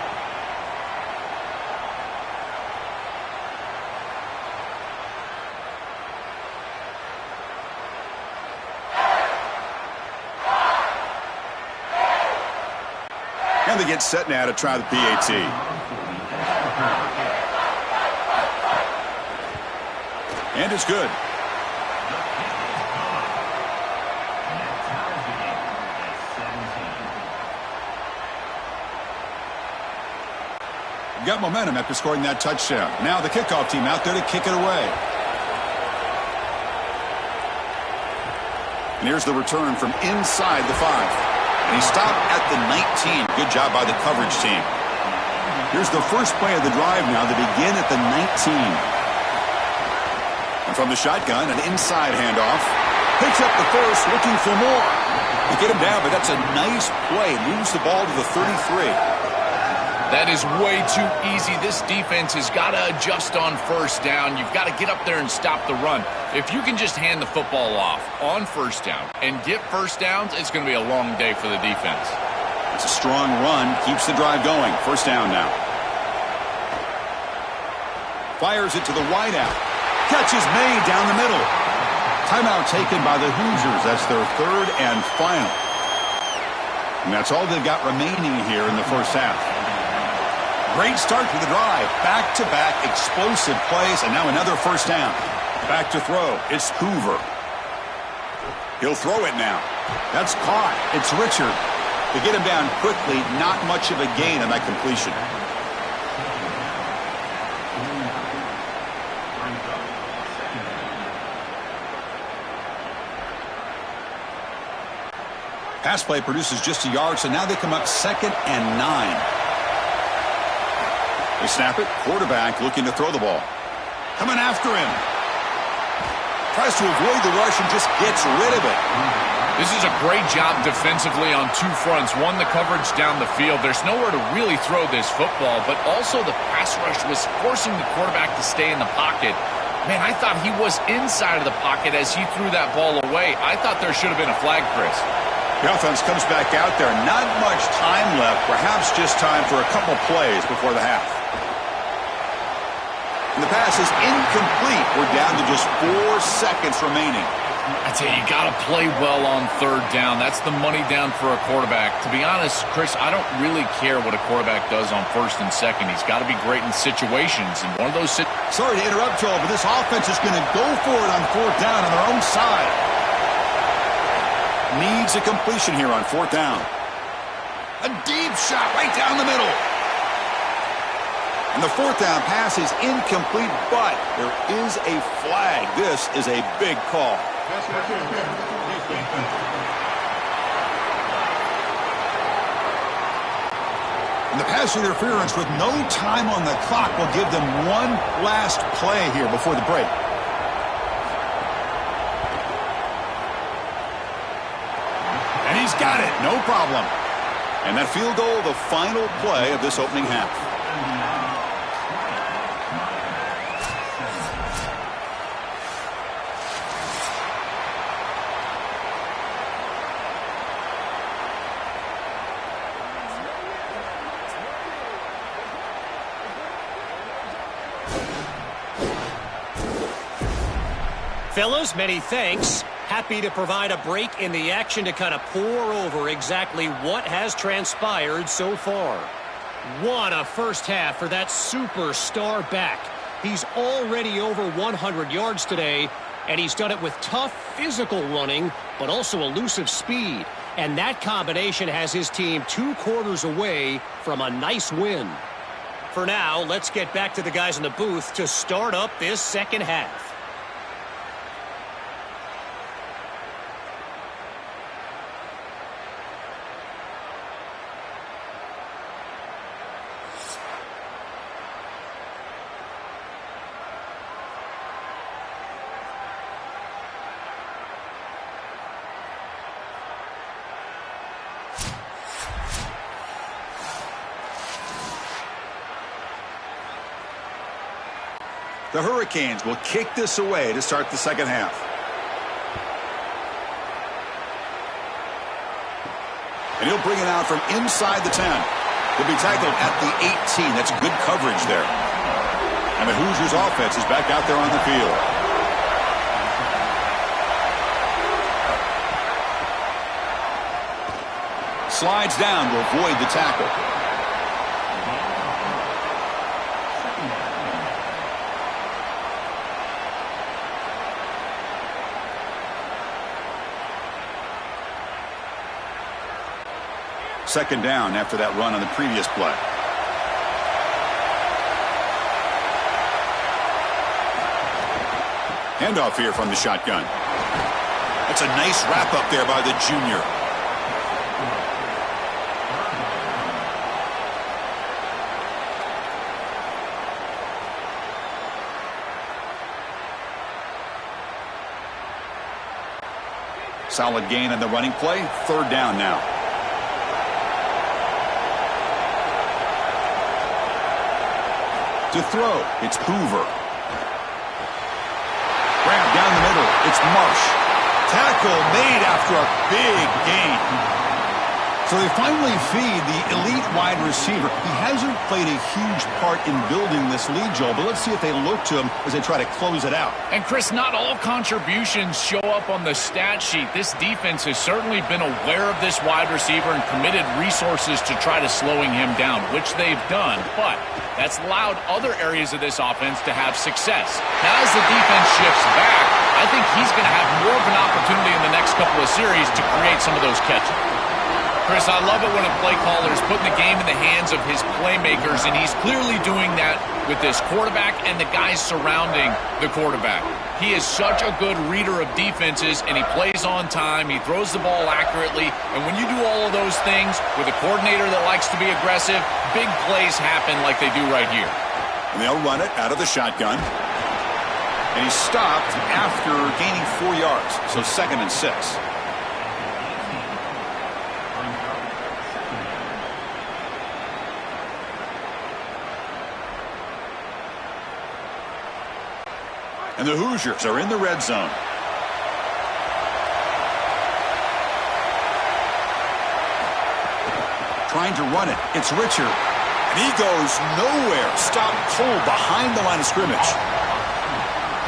And they get set now to try the PAT. And it's good. Got momentum after scoring that touchdown. Now the kickoff team out there to kick it away. And here's the return from inside the 5. And he stopped at the 19. Good job by the coverage team. Here's the first play of the drive now. They begin at the 19. And from the shotgun, an inside handoff. Picks up the first, looking for more. They get him down, but that's a nice play. Moves the ball to the 33. That is way too easy. This defense has got to adjust on first down. You've got to get up there and stop the run. If you can just hand the football off on first down and get first downs, it's going to be a long day for the defense. It's a strong run. Keeps the drive going. First down now. Fires it to the wideout. Catch is made down the middle. Timeout taken by the Hoosiers. That's their third and final. And that's all they've got remaining here in the first half. Great start to the drive. Back-to-back explosive plays, and now another first down. Back to throw. It's Hoover. He'll throw it now. That's caught. It's Richard. To get him down quickly, not much of a gain on that completion. Pass play produces just a yard, so now they come up 2nd and 9. They snap it. Quarterback looking to throw the ball. Coming after him. Tries to avoid the rush and just gets rid of it. This is a great job defensively on two fronts. One, the coverage down the field. There's nowhere to really throw this football, but also the pass rush was forcing the quarterback to stay in the pocket. Man, I thought he was inside of the pocket as he threw that ball away. I thought there should have been a flag, Chris. The offense comes back out there. Not much time left. Perhaps just time for a couple plays before the half. And the pass is incomplete. We're down to just 4 seconds remaining. I tell you, you got to play well on third down. That's the money down for a quarterback. To be honest, Chris, I don't really care what a quarterback does on first and second. He's got to be great in situations. And one of those Sorry to interrupt, Joel, but this offense is going to go for it on fourth down on their own side. Needs a completion here on fourth down. A deep shot right down the middle. And the fourth down pass is incomplete, but there is a flag. This is a big call. And the pass interference with no time on the clock will give them one last play here before the break. And he's got it, no problem. And that field goal, the final play of this opening half. Fellas, many thanks. Happy to provide a break in the action to kind of pour over exactly what has transpired so far. What a first half for that superstar back. He's already over 100 yards today, and he's done it with tough physical running, but also elusive speed. And that combination has his team 2 quarters away from a nice win. For now, let's get back to the guys in the booth to start up this second half. The Hurricanes will kick this away to start the second half. And he'll bring it out from inside the 10. He'll be tackled at the 18. That's good coverage there. And the Hoosiers offense is back out there on the field. Slides down to avoid the tackle. Second down after that run on the previous play. Handoff here from the shotgun. That's a nice wrap-up there by the junior. Solid gain on the running play. 3rd down now. To throw, it's Hoover. Grab down the middle, it's Marsh. Tackle made after a big gain. So they finally feed the elite wide receiver. He hasn't played a huge part in building this lead, Joel, but let's see if they look to him as they try to close it out. And, Chris, not all contributions show up on the stat sheet. This defense has certainly been aware of this wide receiver and committed resources to try to slowing him down, which they've done. But that's allowed other areas of this offense to have success. Now, as the defense shifts back, I think he's going to have more of an opportunity in the next couple of series to create some of those catches. Chris, I love it when a play caller is putting the game in the hands of his playmakers, and he's clearly doing that with this quarterback and the guys surrounding the quarterback. He is such a good reader of defenses, and he plays on time. He throws the ball accurately, and when you do all of those things with a coordinator that likes to be aggressive, big plays happen like they do right here. And they'll run it out of the shotgun. And he stopped after gaining 4 yards, so 2nd and 6. And the Hoosiers are in the red zone. Trying to run it. It's Richard. And he goes nowhere. Stopped cold behind the line of scrimmage.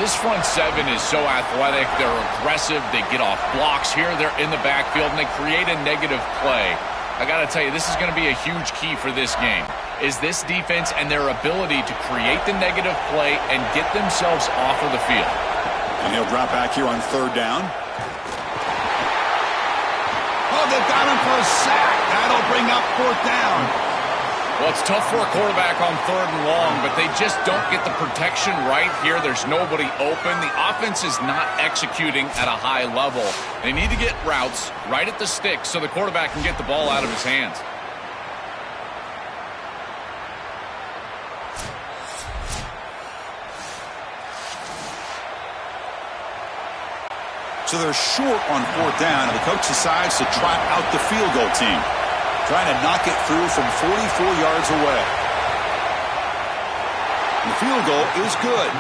This front 7 is so athletic. They're aggressive. They get off blocks here. They're in the backfield, and they create a negative play. I got to tell you, this is going to be a huge key for this game, is this defense and their ability to create the negative play and get themselves off of the field. And he'll drop back here on 3rd down. Oh, they've got him for a sack. That'll bring up 4th down. Well, it's tough for a quarterback on 3rd and long, but they just don't get the protection right here. There's nobody open. The offense is not executing at a high level. They need to get routes right at the stick so the quarterback can get the ball out of his hands. So they're short on 4th down, and the coach decides to trot out the field goal team, trying to knock it through from 44 yards away. And the field goal is good.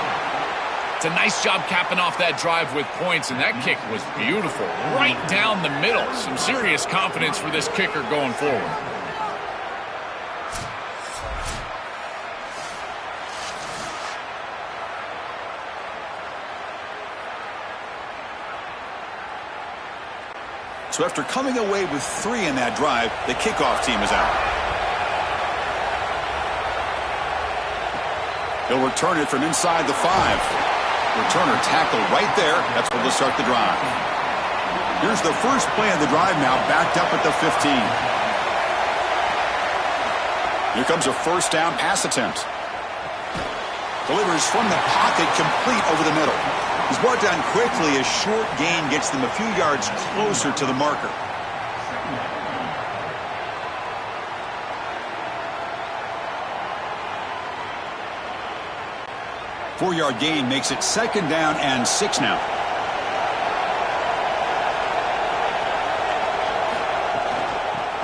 It's a nice job capping off that drive with points, and that kick was beautiful. Right down the middle. Some serious confidence for this kicker going forward. So after coming away with 3 in that drive, the kickoff team is out. He'll return it from inside the 5. Returner tackled right there. That's where they'll start the drive. Here's the first play of the drive now, backed up at the 15. Here comes a 1st down pass attempt. Delivers from the pocket, complete over the middle. He's brought down quickly. A short gain gets them a few yards closer to the marker. Four-yard gain makes it 2nd down and 6 now.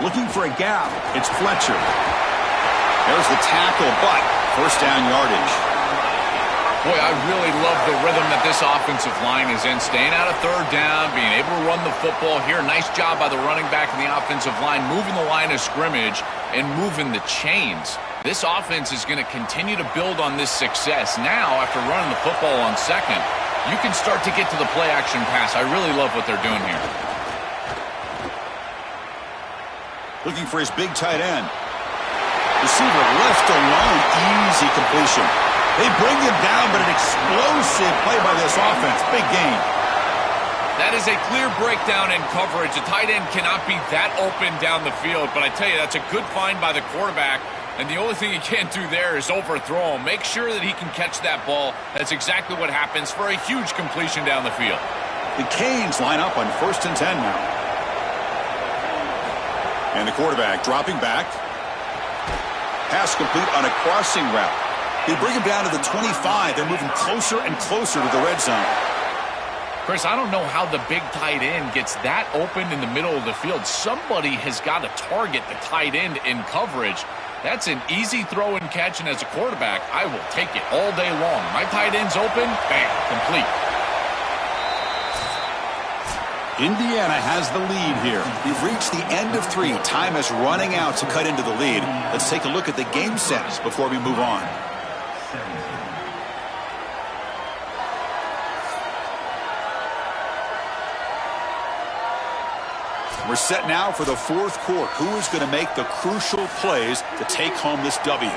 Looking for a gap. It's Fletcher. There's the tackle, but 1st down yardage. Boy, I really love the rhythm that this offensive line is in. Staying out of 3rd down, being able to run the football here. Nice job by the running back and the offensive line, moving the line of scrimmage and moving the chains. This offense is going to continue to build on this success. Now, after running the football on 2nd, you can start to get to the play-action pass. I really love what they're doing here. Looking for his big tight end. Receiver left alone. Easy completion. They bring him down, but an explosive play by this offense. Big gain. That is a clear breakdown in coverage. A tight end cannot be that open down the field, but I tell you, that's a good find by the quarterback And the only thing he can't do there is overthrow him. Make sure that he can catch that ball. That's exactly what happens for a huge completion down the field. The Canes line up on 1st and 10 now. And the quarterback dropping back. Pass complete on a crossing route. They bring him down to the 25. They're moving closer and closer to the red zone. Chris, I don't know how the big tight end gets that open in the middle of the field. Somebody has got to target the tight end in coverage. That's an easy throw and catch, and as a quarterback, I will take it all day long. My tight end's open, bam, complete. Indiana has the lead here. We've reached the end of 3. Time is running out to cut into the lead. Let's take a look at the game sets before we move on. We're set now for the 4th quarter. Who is going to make the crucial plays to take home this W?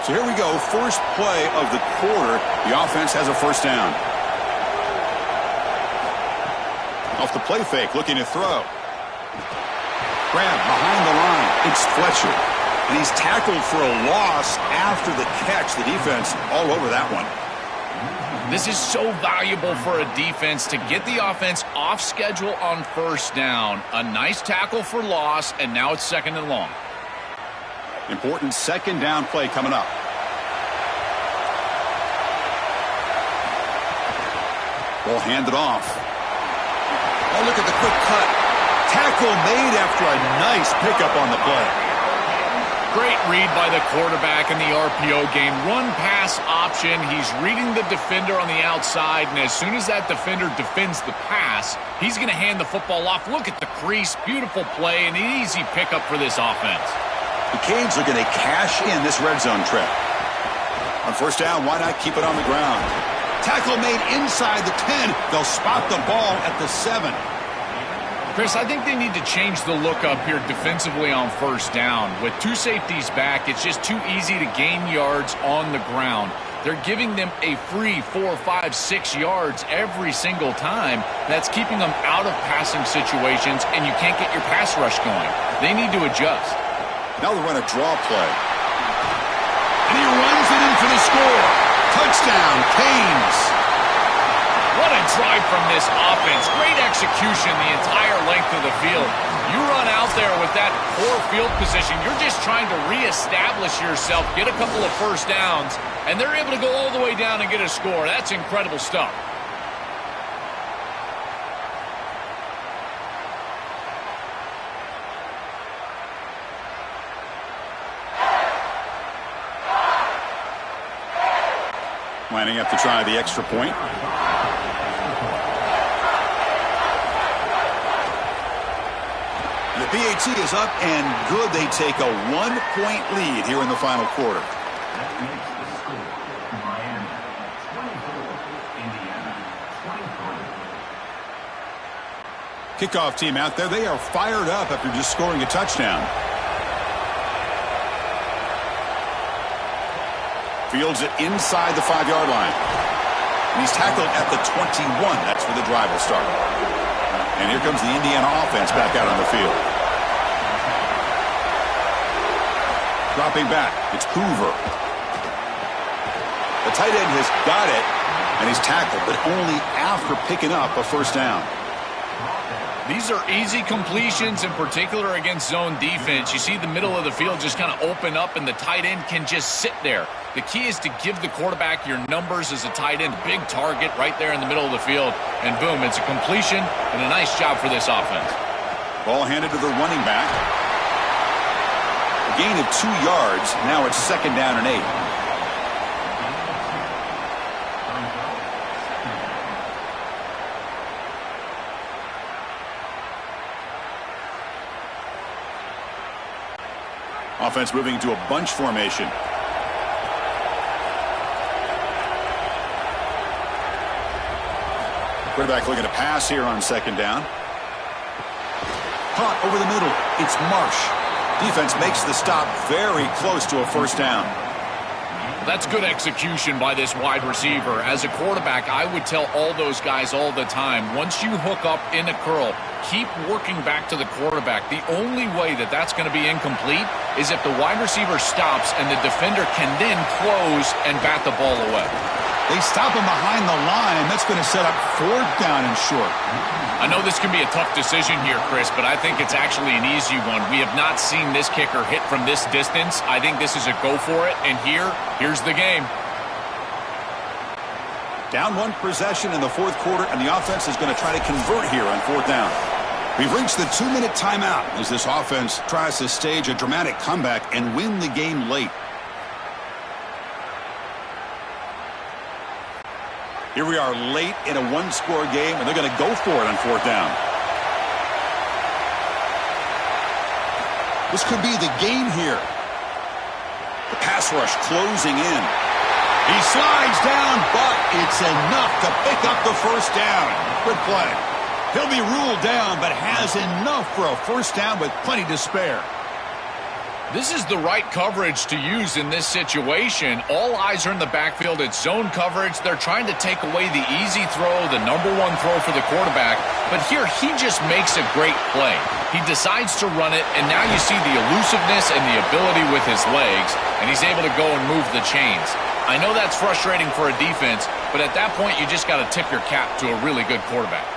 So here we go. First play of the quarter. The offense has a first down. Off the play fake, looking to throw. Grab behind the line. It's Fletcher. And he's tackled for a loss after the catch. The defense all over that one. This is so valuable for a defense to get the offense off schedule on first down. A nice tackle for loss, and now it's 2nd and long. Important 2nd down play coming up. Ball handed off. Oh, look at the quick cut. Tackle made after a nice pickup on the play. Great read by the quarterback in the RPO game. Run-pass option. He's reading the defender on the outside, and as soon as that defender defends the pass, he's going to hand the football off. Look at the crease. Beautiful play and an easy pickup for this offense. The Canes are going to cash in this red zone trip. On first down, why not keep it on the ground? Tackle made inside the 10. They'll spot the ball at the 7. Chris, I think they need to change the look up here defensively on first down. With 2 safeties back, it's just too easy to gain yards on the ground. They're giving them a free 4, 5, 6 yards every single time. That's keeping them out of passing situations, and you can't get your pass rush going. They need to adjust. Now they run a draw play. And he runs it in for the score. Touchdown, Canes. What a drive from this offense. Great execution the entire length of the field. You run out there with that poor field position. You're just trying to reestablish yourself, get a couple of first downs, and they're able to go all the way down and get a score. That's incredible stuff. Lining up to try the extra point. The PAT is up and good. They take a 1-point lead here in the final quarter. Kickoff team out there. They are fired up after just scoring a touchdown. Fields it inside the 5-yard line. And he's tackled at the 21. That's where the drive will start. And here comes the Indiana offense back out on the field. Dropping back, it's Hoover. The tight end has got it, and he's tackled, but only after picking up a first down. These are easy completions, in particular against zone defense. You see the middle of the field just kind of open up, and the tight end can just sit there. The key is to give the quarterback your numbers as a tight end. Big target right there in the middle of the field, and boom, it's a completion, and a nice job for this offense. Ball handed to the running back. A gain of 2 yards. Now it's 2nd down and 8. Offense moving into a bunch formation. Quarterback looking to pass here on 2nd down. Caught over the middle. It's Marsh. Defense makes the stop very close to a first down. That's good execution by this wide receiver. As a quarterback, I would tell all those guys all the time, once you hook up in a curl, keep working back to the quarterback. The only way that that's going to be incomplete is if the wide receiver stops and the defender can then close and bat the ball away. They stop him behind the line. That's going to set up 4th down and short. I know this can be a tough decision here, Chris, but I think it's actually an easy one. We have not seen this kicker hit from this distance. I think this is a go for it, and here's the game. Down 1 possession in the 4th quarter, and the offense is going to try to convert here on 4th down. We've reached the 2-minute timeout as this offense tries to stage a dramatic comeback and win the game late. Here we are late in a 1-score game, and they're going to go for it on 4th down. This could be the game here. The pass rush closing in. He slides down, but it's enough to pick up the 1st down. Good play. He'll be ruled down, but has enough for a 1st down with plenty to spare. This is the right coverage to use in this situation. All eyes are in the backfield. It's zone coverage. They're trying to take away the easy throw, the #1 throw for the quarterback. But here, he just makes a great play. He decides to run it, and now you see the elusiveness and the ability with his legs, and he's able to go and move the chains. I know that's frustrating for a defense, but at that point, you just got to tip your cap to a really good quarterback.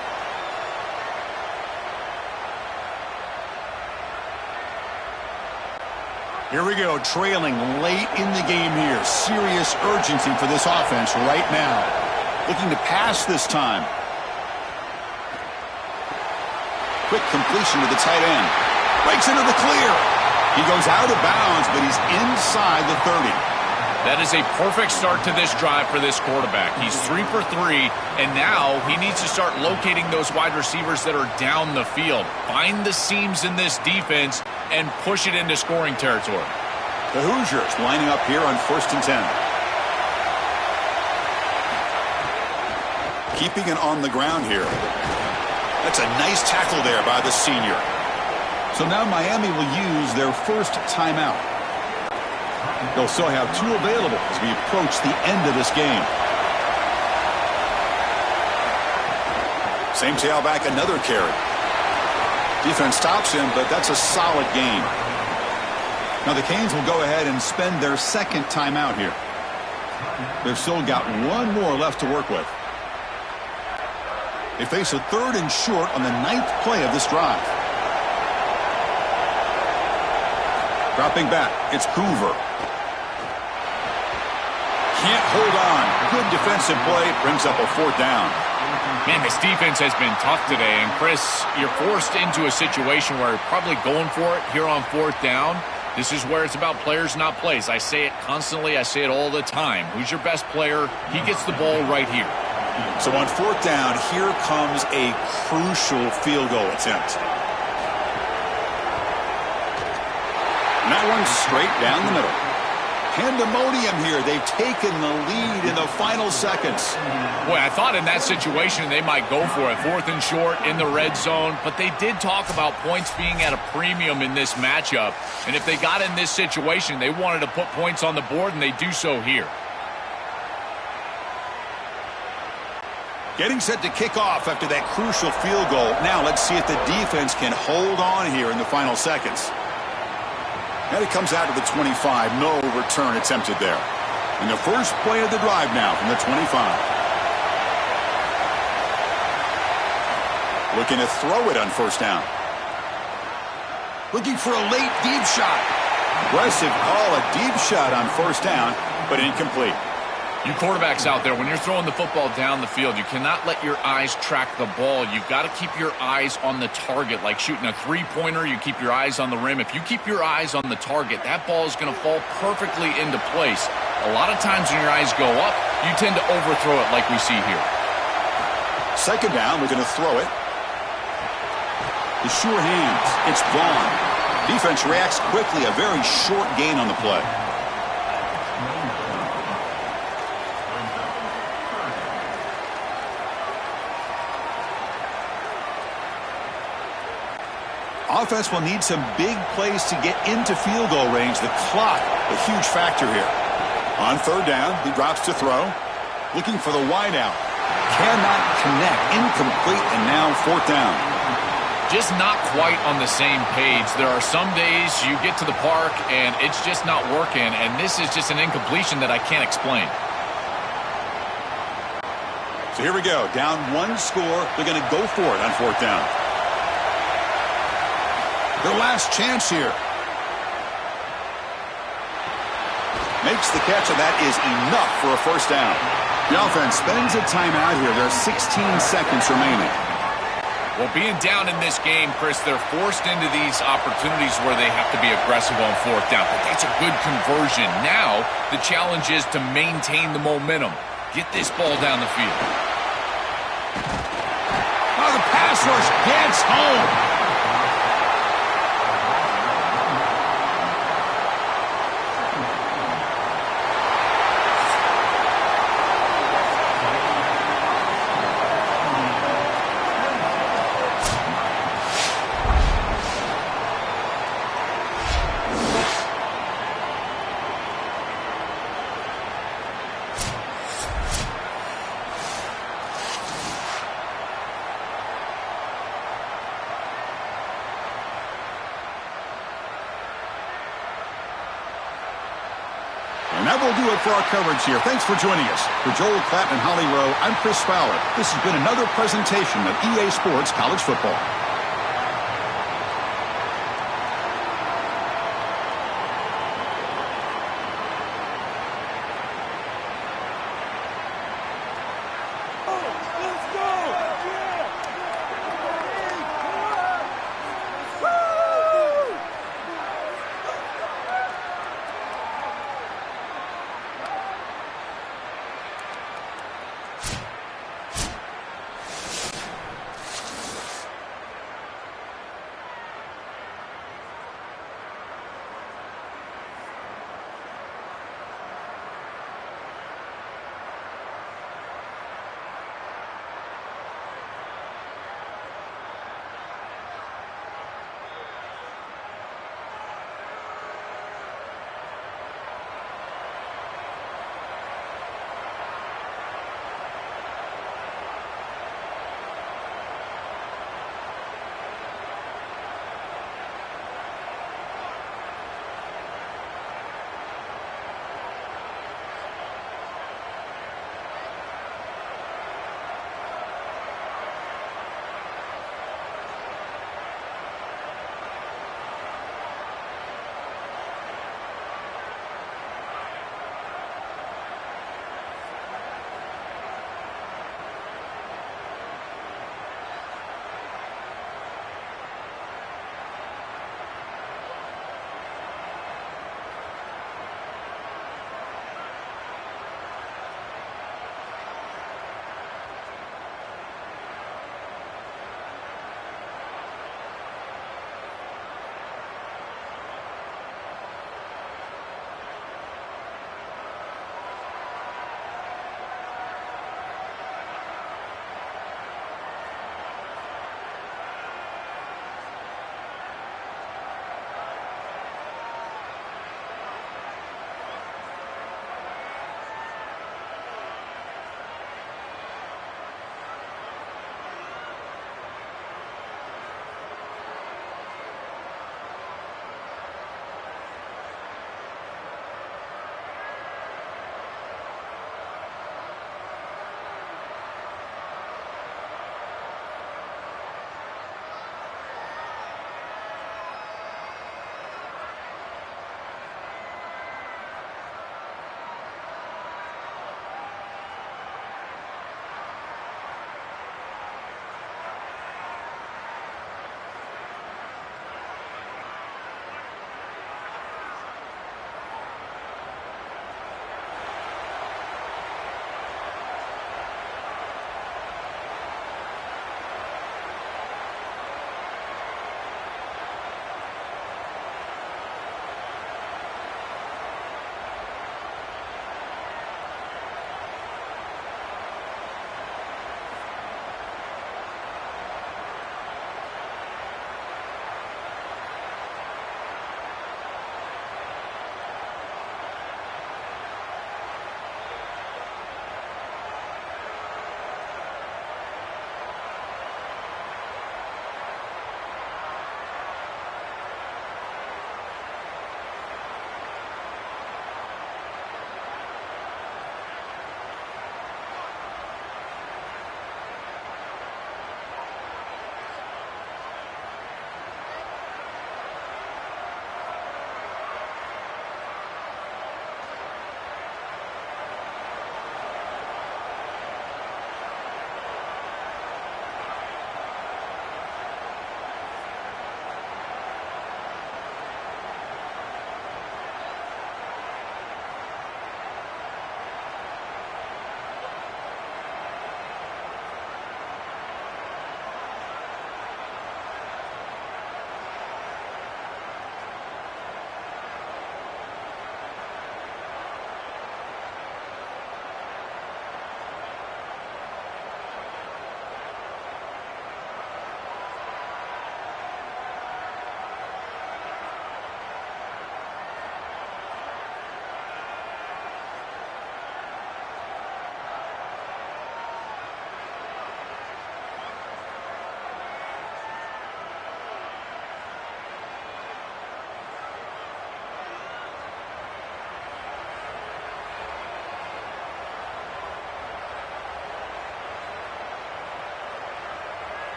Here we go, trailing late in the game here. Serious urgency for this offense right now. Looking to pass this time. Quick completion to the tight end. Breaks into the clear. He goes out of bounds, but he's inside the 30. That is a perfect start to this drive for this quarterback. He's 3 for 3, and now he needs to start locating those wide receivers that are down the field. Find the seams in this defense and push it into scoring territory. The Hoosiers lining up here on 1st and 10. Keeping it on the ground here. That's a nice tackle there by the senior. So now Miami will use their 1st timeout. They'll still have 2 available as we approach the end of this game. Same tailback, another carry. Defense stops him, but that's a solid game. Now the Canes will go ahead and spend their 2nd timeout here. They've still got 1 more left to work with. They face a 3rd and short on the 9th play of this drive. Dropping back, it's Hoover. Can't hold on. Good defensive play, brings up a 4th down. Man, this defense has been tough today. And, Chris, you're forced into a situation where you're probably going for it here on 4th down. This is where it's about players, not plays. I say it constantly. I say it all the time. Who's your best player? He gets the ball right here. So on 4th down, here comes a crucial field goal attempt. And that one's straight down the middle. Pandemonium here. They've taken the lead in the final seconds. Boy, I thought in that situation they might go for it. 4th and short in the red zone. But they did talk about points being at a premium in this matchup. And if they got in this situation, they wanted to put points on the board, and they do so here. Getting set to kick off after that crucial field goal. Now let's see if the defense can hold on here in the final seconds. And it comes out to the 25. No return attempted there. And the first play of the drive now from the 25. Looking to throw it on 1st down. Looking for a late deep shot. Aggressive call, a deep shot on 1st down, but incomplete. You quarterbacks out there, when you're throwing the football down the field, you cannot let your eyes track the ball. You've got to keep your eyes on the target. Like shooting a 3-pointer, you keep your eyes on the rim. If you keep your eyes on the target, that ball is going to fall perfectly into place. A lot of times when your eyes go up, you tend to overthrow it like we see here. 2nd down, we're going to throw it. The sure hands. It's Vaughn. Defense reacts quickly. A very short gain on the play. Offense will need some big plays to get into field goal range. The clock, a huge factor here. On 3rd down, he drops to throw. Looking for the wide out. Cannot connect. Incomplete, and now 4th down. just not quite on the same page. There are some days you get to the park and it's just not working, and this is just an incompletion that I can't explain. So here we go. Down one score. They're going to go for it on fourth down. Their last chance here. Makes the catch, and that is enough for a first down. The offense spends a timeout here. There's 16 seconds remaining. Well, being down in this game, Chris, they're forced into these opportunities where they have to be aggressive on fourth down. But that's a good conversion. Now, the challenge is to maintain the momentum. Get this ball down the field. Oh, the pass rush gets home. And that will do it for our coverage here. Thanks for joining us. For Joel Klatt and Holly Rowe, I'm Chris Fowler. This has been another presentation of EA Sports College Football.